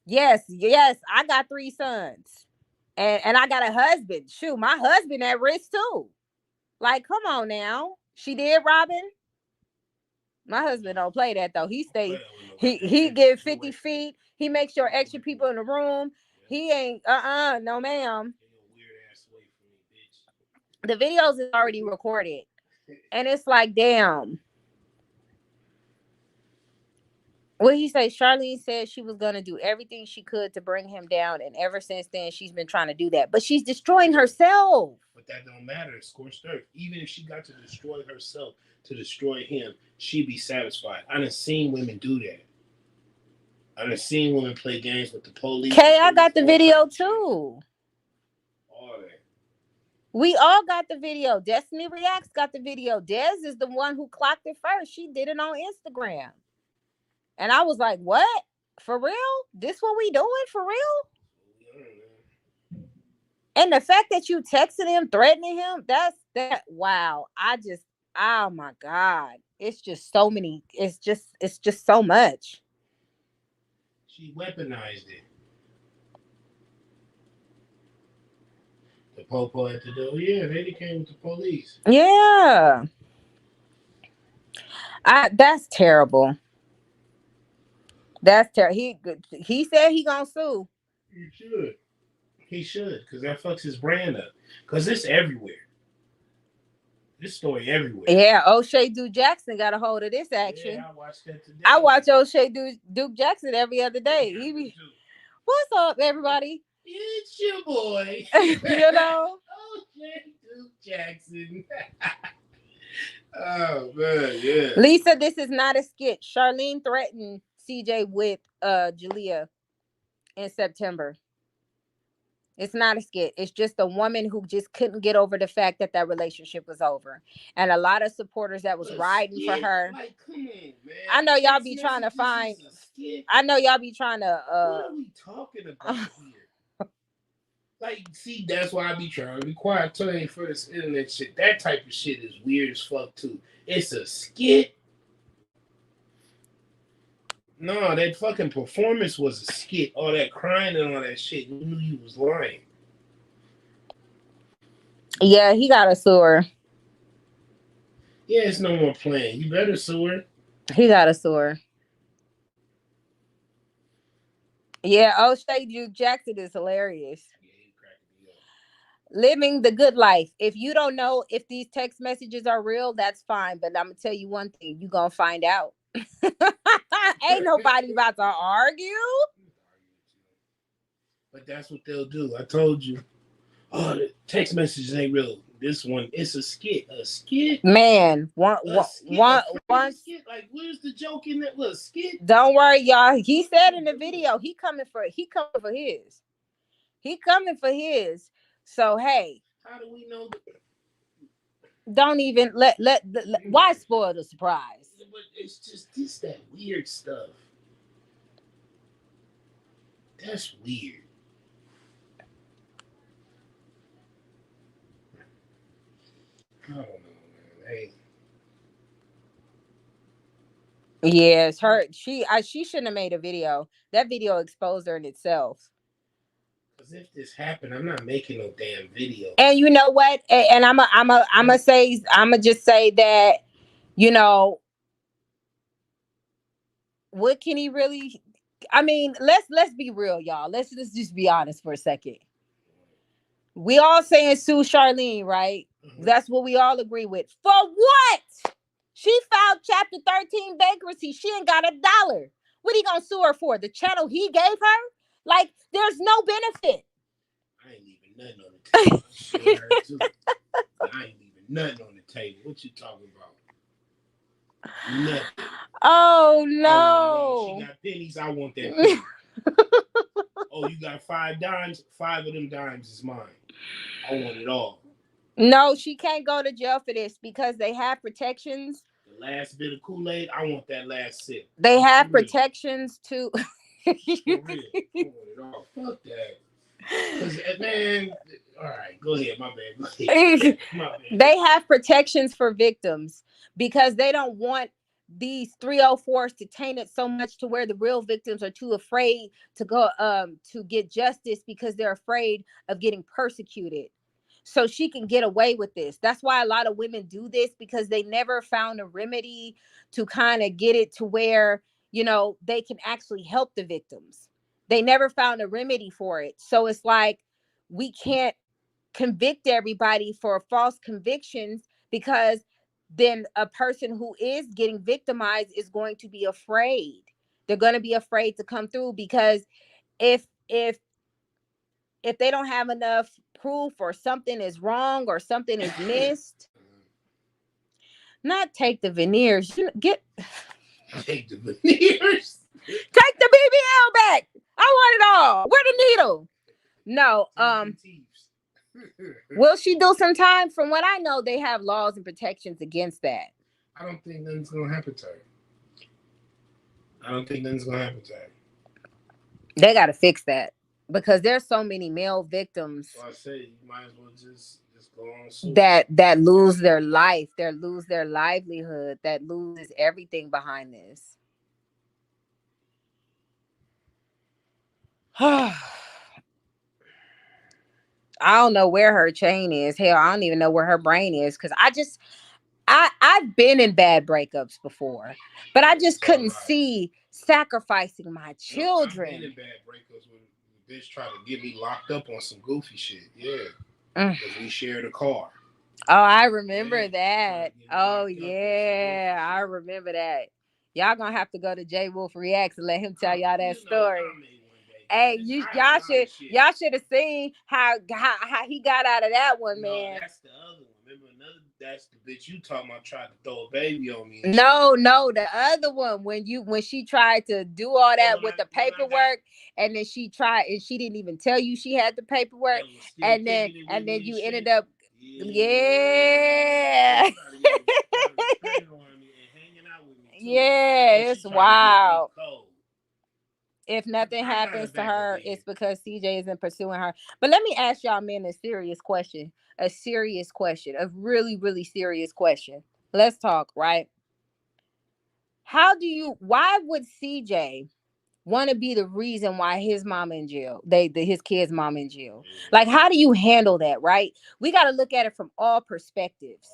Yes, yes. I got 3 sons, and I got a husband. Shoot, my husband at risk too. Like, come on now. She did, Robin. My husband don't play that though. He Don't play stay. that with no He goddamn get get 50 away. feet. He makes sure extra people in the room. Yeah. He ain't. No, ma'am. Get your weird ass away from me, bitch. The videos is already recorded, and it's like, damn. What he say? Charlene said she was gonna do everything she could to bring him down, and ever since then she's been trying to do that. But she's destroying herself. But that don't matter. It's scorched earth. Even if she got to destroy herself to destroy him, she'd be satisfied. I done seen women do that. I done seen women play games with the police. Kay, I got the video too. All that. We all got the video. Destiny Reacts got the video. Dez is the one who clocked it first. She did it on Instagram. And I was like, what? For real? This what we doing? For real? And the fact that you texting him, threatening him, that's that. Wow. Oh my God. It's just so many. It's just so much. She weaponized it. The popo at the door. Yeah, they came with the police. Yeah. That's terrible. That's terrible. He said he gonna sue. He should. He should, because that fucks his brand up. Because it's everywhere. This story everywhere. Yeah, O'Shea Duke Jackson got a hold of this action. Yeah, I watched that today. I watch O'Shea Duke Jackson every other day. Yeah, He be, what's up, everybody? it's your boy. You know? O'Shea Duke Jackson. Oh man, yeah. Lisa, this is not a skit. Charlene threatened CJ with Jaliyah in September. It's not a skit. It's just a woman who just couldn't get over the fact that that relationship was over, and a lot of supporters that was riding for her. Like, come on, man. I know y'all be trying to find. I know y'all be trying to. What are we talking about here? Like, see, that's why I be trying to be quiet today for this internet shit. That type of shit is weird as fuck too. It's a skit. No, that fucking performance was a skit. All that crying and all that shit. You knew you was lying. Yeah, he got a sewer. Yeah, it's no more playing. You better sue her. He got a sewer. Yeah, O'Shea Duke Jackson is hilarious. Yeah, he cracked me up. Living the good life. If you don't know if these text messages are real, that's fine. But I'm gonna tell you one thing: you gonna find out. Ain't nobody about to argue. But that's what they'll do. I told you. Oh, the text messages ain't real. This one, it's a skit. A skit? Man, one skit. Like, where's the joke in that? What, skit? Don't worry, y'all. He said in the video, he coming for his. He coming for his. So hey. How do we know? Don't even let why spoil the surprise? But it's just that weird stuff. That's weird. I don't know, man. Hey. Yeah, it's her. She shouldn't have made a video. That video exposed her in itself. Because if this happened, I'm not making no damn video. And you know what? And I'ma just say that, you know, what can he really? I mean, let's be real, y'all. Let's just be honest for a second. We all saying sue Charlene, right? Mm-hmm. That's what we all agree with. For what? She filed Chapter 13 bankruptcy. She ain't got $1. What he gonna sue her for? The channel he gave her? Like, there's no benefit. I ain't leaving nothing on the table. Sure too. I ain't leaving nothing on the table. What you talking about? Nothing. Oh no. She got pennies. I want that penny. Oh, you got 5 dimes? 5 of them dimes is mine. I want it all. No, she can't go to jail for this because they have protections. The last bit of Kool-Aid, I want that last sip. They For have real. protections to. For real. I want it all. Fuck that. Cause man, all right, go ahead. My bad. Go ahead. My bad. They have protections for victims because they don't want these 304s to taint it so much to where the real victims are too afraid to go to get justice because they're afraid of getting persecuted. So she can get away with this. That's why a lot of women do this, because they never found a remedy to kind of get it to where, they can actually help the victims. They never found a remedy for it. So it's like we can't convict everybody for false convictions, because then a person who is getting victimized is going to be afraid. They're going to be afraid to come through, because if if if they don't have enough proof, or something is wrong, or something is missed, not take the veneers, get Take the veneers. take the BBL back. I want it all. Where the needle? No, will she do some time? From what I know, they have laws and protections against that. I don't think nothing's gonna happen to her. I don't think nothing's gonna happen to her. They got to fix that, because there's so many male victims. So I say you might as well just go on soon. That lose their life, that lose their livelihood, that loses everything behind this. I don't know where her chain is. Hell, I don't even know where her brain is, because I've been in bad breakups before, but I just couldn't see sacrificing my children. I've been in bad breakups when the bitch tried to get me locked up on some goofy shit. Yeah, because we shared a car. Oh, I remember that. Oh yeah, I remember that. Y'all gonna have to go to J Wolf Reacts and let him tell y'all that story. Hey, y'all should have seen how he got out of that one, man. That's the other one. Remember that's the bitch you talking about tried to throw a baby on me. No, the other one, when she tried to do all that with the paperwork, and then she tried and she didn't even tell you she had the paperwork, and then you ended up, yeah. Yeah, it's wild. If nothing happens to her, it's because CJ isn't pursuing her. But let me ask y'all men a serious question. A really, really serious question. Let's talk, right? Why would CJ want to be the reason why his mom in jail? His kid's mom in jail. Like, how do you handle that, right? We got to look at it from all perspectives.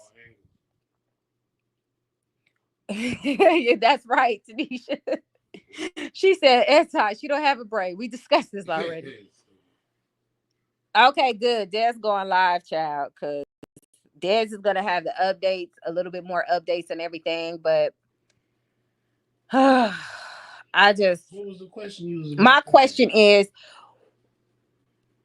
Yeah, that's right, Tanisha. She said, Etta, she don't have a brain. We discussed this already. Okay, good. Des going live, child, because Des is gonna have the updates, a little bit more updates and everything. But what was the question? My question is,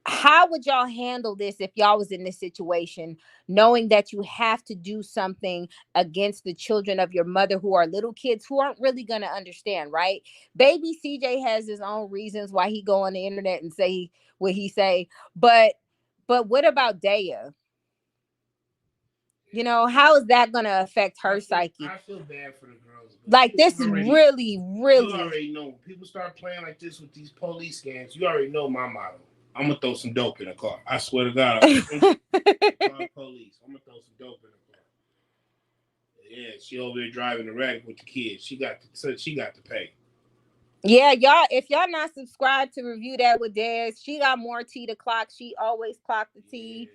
how would y'all handle this if y'all was in this situation, knowing that you have to do something against the children of your mother, who are little kids who aren't really going to understand, right? Baby CJ has his own reasons why he go on the internet and say what he say, but what about Daya? How is that going to affect her psyche? I feel bad for the girls. Like, this is really, really. You already know, when people start playing like this with these police scams, you already know my motto. I'm gonna throw some dope in the car. I swear to God. Police. I'm gonna throw some dope in the car. Yeah, she over there driving the wreck with the kids. She got to pay. Yeah, y'all. If y'all not subscribed to Review That with Des, she got more tea to clock. She always clock the tea.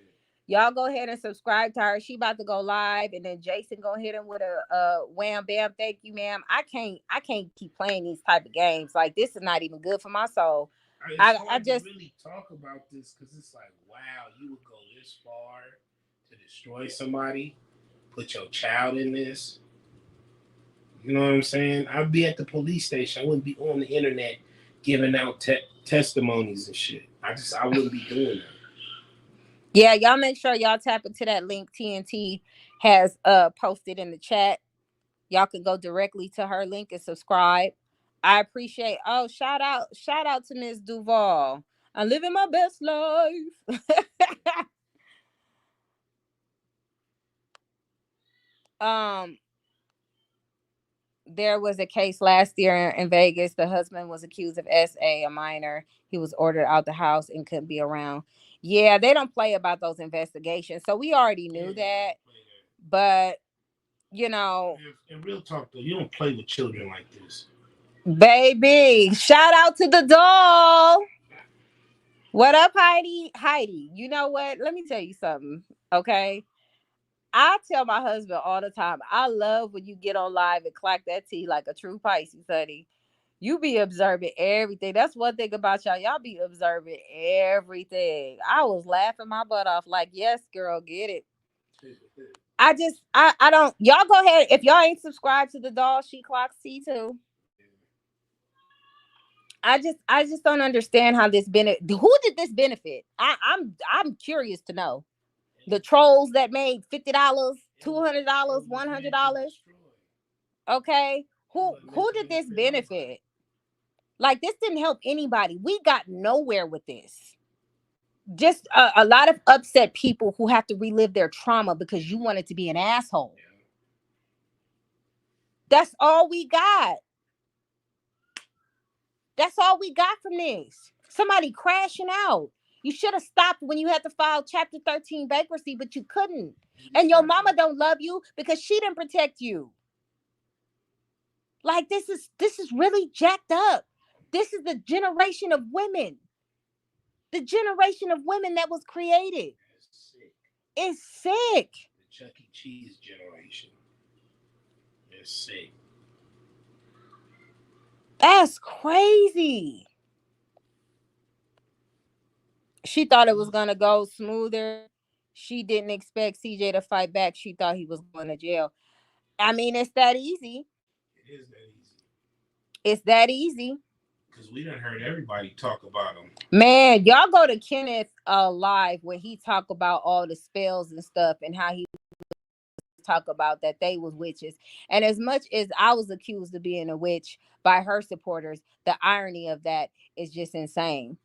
Yeah. Y'all go ahead and subscribe to her. She about to go live, and then Jason gonna hit him with a wham bam. Thank you, ma'am. I can't keep playing these type of games. Like, this is not even good for my soul. I just really talk about this because it's like, wow, you would go this far to destroy somebody, put your child in this. You know what I'm saying? I'd be at the police station. I wouldn't be on the internet giving out testimonies and shit. I wouldn't be doing that. Yeah, y'all make sure y'all tap into that link TNT has posted in the chat. Y'all can go directly to her link and subscribe. I appreciate. Oh, shout out to Miss Duval. I'm living my best life. Um, there was a case last year in Vegas. The husband was accused of SA, a minor. He was ordered out the house and couldn't be around. Yeah, they don't play about those investigations. So we already knew that. But, you know, in real talk, though, you don't play with children like this. baby, shout out to the doll. What up, Heidi? Heidi, you know what? Let me tell you something, okay? I tell my husband all the time, I love when you get on live and clack that tea like a true Pisces, honey. You be observing everything. That's one thing about y'all. Y'all be observing everything. I was laughing my butt off, like, yes, girl, get it. I don't. Y'all go ahead. If y'all ain't subscribed to the doll, she clocks T too. I just don't understand how this benefit. Who did this benefit? I'm curious to know. The trolls that made $50, $200, $100. Okay, who did this benefit? Like, this didn't help anybody. We got nowhere with this. Just a lot of upset people who have to relive their trauma because you wanted to be an asshole. That's all we got. That's all we got from this. Somebody crashing out. You should have stopped when you had to file Chapter 13 bankruptcy, but you couldn't. And your mama don't love you because she didn't protect you. Like, this is really jacked up. This is the generation of women. The generation of women that was created. It's sick. The Chuck E. Cheese generation. It's sick. That's crazy. She thought it was gonna go smoother. She didn't expect CJ to fight back. She thought he was going to jail. I mean, it's that easy. It is that easy. It's that easy. Because we done heard everybody talk about him. Man, y'all go to Kenneth live when he talk about all the spells and stuff and how he talk about that they was witches. And as much as I was accused of being a witch by her supporters, the irony of that is just insane.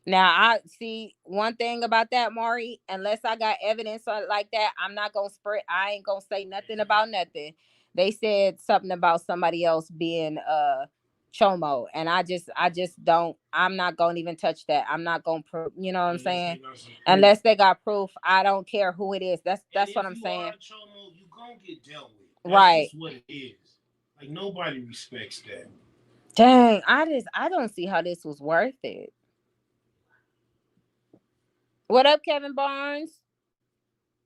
Now, I see one thing about that, Maury. Unless I got evidence like that, I'm not gonna spread. I ain't gonna say nothing about nothing. They said something about somebody else being chomo, and I just don't. I'm not gonna even touch that. I'm not gonna prove. You know what I'm saying? Unless they got proof, I don't care who it is. That's what I'm saying. Chomo, you gonna get dealt with. That's Right. just what it is. Like, nobody respects that. Dang, I don't see how this was worth it. What up, Kevin Barnes?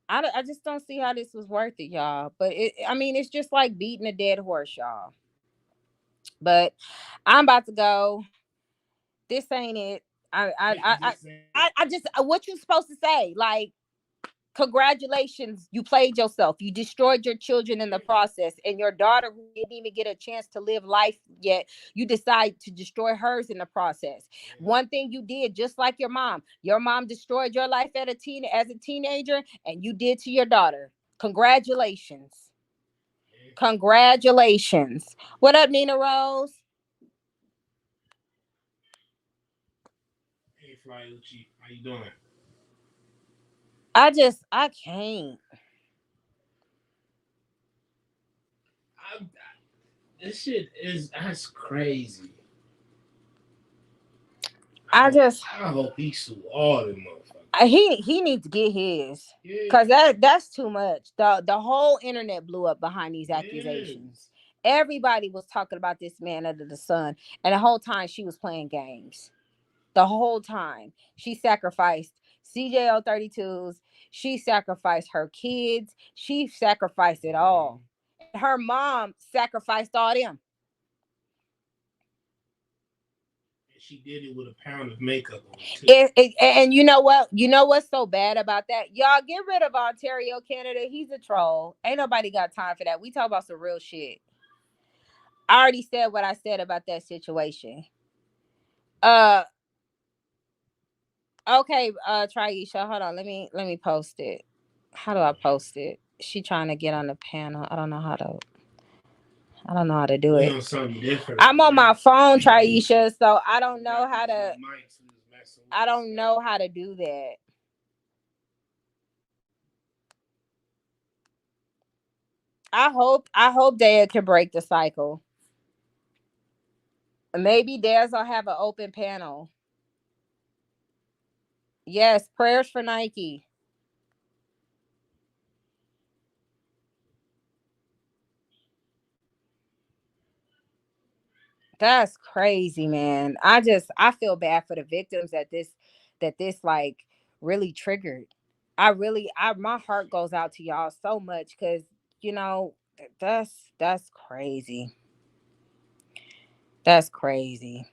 I just don't see how this was worth it, y'all. But I mean, it's just like beating a dead horse, y'all. But I'm about to go. This ain't it. I just what you supposed to say? Like, congratulations, you played yourself. You destroyed your children in the process, and your daughter, who didn't even get a chance to live life yet, you decide to destroy hers in the process. One thing you did, just like your mom. Your mom destroyed your life as a teenager, and you did to your daughter. Congratulations. Congratulations. What up, Nina Rose? Hey, Fly Uchi, how you doing? I can't. I, this shit that's crazy. I just I hope he sue all them motherfuckers. he needs to get his, because that's too much. The whole internet blew up behind these accusations. Everybody was talking about this man under the sun, and the whole time she was playing games. The whole time she sacrificed CJO 32s. She sacrificed her kids. She sacrificed it all. And her mom sacrificed all them. She did it with a pound of makeup on And you know what? You know what's so bad about that? Y'all get rid of Ontario, Canada. He's a troll. Ain't nobody got time for that. We talk about some real shit. I already said what I said about that situation. Uh okay, Triesha, hold on. Let me post it. How do I post it? She trying to get on the panel. I don't know how to do it. On something different. I'm on my phone, Triesha, so I don't know how to do that. I hope Dad can break the cycle. Maybe Dad's will have an open panel. Yes, prayers for Nike. That's crazy, man. I feel bad for the victims that this like really triggered. My heart goes out to y'all so much cuz you know that's crazy. That's crazy.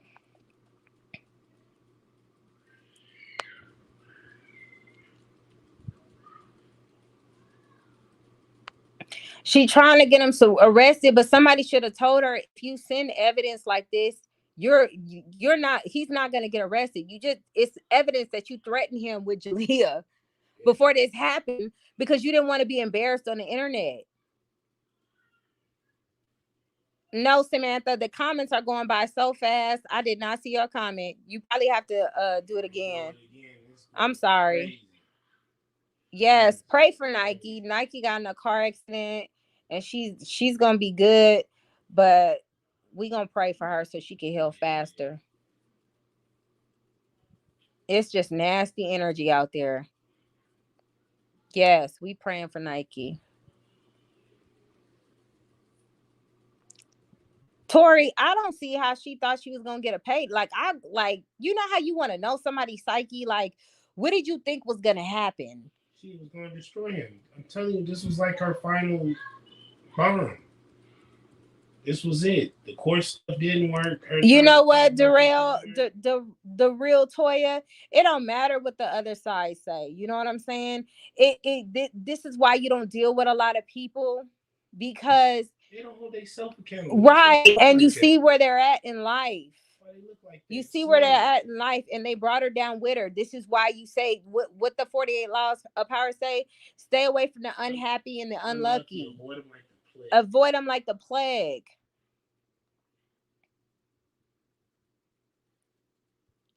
She trying to get him so arrested, but somebody should have told her if you send evidence like this, you're not he's not gonna get arrested. You just it's evidence that you threatened him with Jaliyah before this happened because you didn't want to be embarrassed on the internet. No, Samantha, the comments are going by so fast. I did not see your comment. You probably have to do it again. I'm sorry. Yes, pray for Nike. Nike got in a car accident and she's gonna be good, but we gonna pray for her so she can heal faster. It's just nasty energy out there. Yes, we praying for Nike. Tori, I don't see how she thought she was gonna get a pay. Like you know how you want to know somebody's psyche. Like, what did you think was gonna happen? She was going to destroy him. I'm telling you, this was like her final bond. This was it. The court stuff didn't work. Her You trying know to what, fight nothing Darrell, didn't work. the real Toya. It don't matter what the other side say. You know what I'm saying? This is why you don't deal with a lot of people because They don't hold themselves accountable. That's why right, they look and you like that. see where they're at in life. That's why they look like You that. see where they're Slow. at in life, and they brought her down with her. This is why you say what the 48 laws of power say: stay away from the unhappy and the Unlucky. unlucky. Avoid them like the plague. Avoid them like the plague.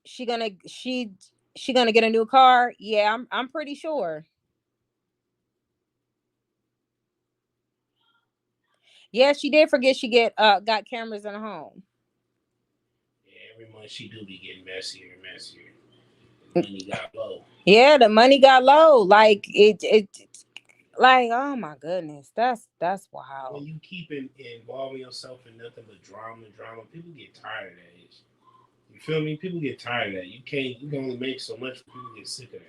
She gonna she gonna get a new car. Yeah, I'm pretty sure. Yeah, she did forget she get got cameras in the home. Yeah, every month she do be getting messier and messier. The money got low. Yeah, the money got low. Like like oh my goodness, that's When wild. you keep involving yourself in nothing but drama, people get tired of that. You feel me? People get tired of that. You can't. You can only make so much. People get sick of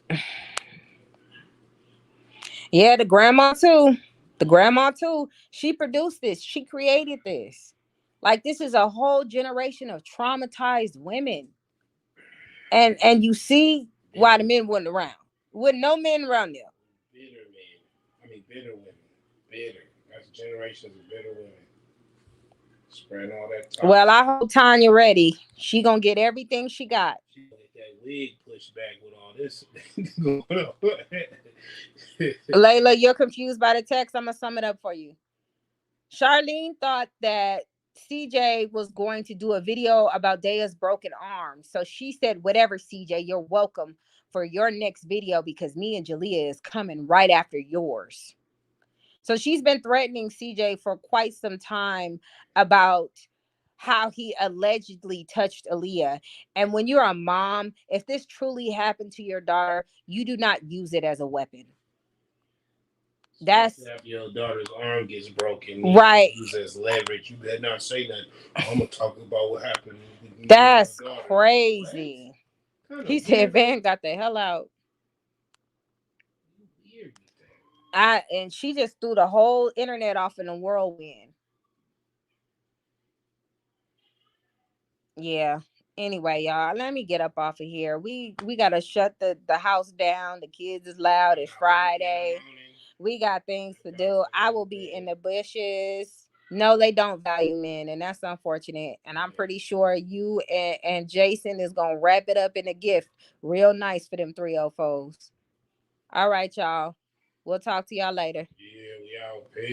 that. Yeah, the grandma too. The grandma too. She produced this. She created this. Like this is a whole generation of traumatized women. And you see why the Bitter, men wasn't around. With no men around there. bitter men. I mean, bitter women. Bitter. That's generations of bitter women spreading all that Well, toxic. I hope Tanya ready. She gonna get everything she got. She gonna get that wig pushed back with all this going on. Layla, you're confused by the text. I'm gonna sum it up for you. Charlene thought that CJ was going to do a video about Daya's broken arm. So she said, whatever, CJ, you're welcome for your next video because me and Jaliyah is coming right after yours. So she's been threatening CJ for quite some time about how he allegedly touched Aaliyah. And when you're a mom, if this truly happened to your daughter, you do not use it as a weapon. Especially That's after your daughter's arm gets broken, you right. use as leverage. You better not say that. Oh, I'm gonna talk about what happened with me and my That's daughter. What? crazy. Kind He of said weirdo. Van got the hell out. You weird with that. I and she just threw the whole internet off in a whirlwind. Yeah. Anyway, y'all, let me get up off of here. We gotta shut the house down. The kids is loud. I It's got work in the Friday. morning. We got things to do. I I gotta will go to be in bed. the bushes. No, they don't value men, and that's unfortunate. And I'm Yeah. pretty sure you and Jason is gonna wrap it up in a gift real nice for them 304s. All right, y'all. We'll talk to y'all later. Yeah, we out. Peace.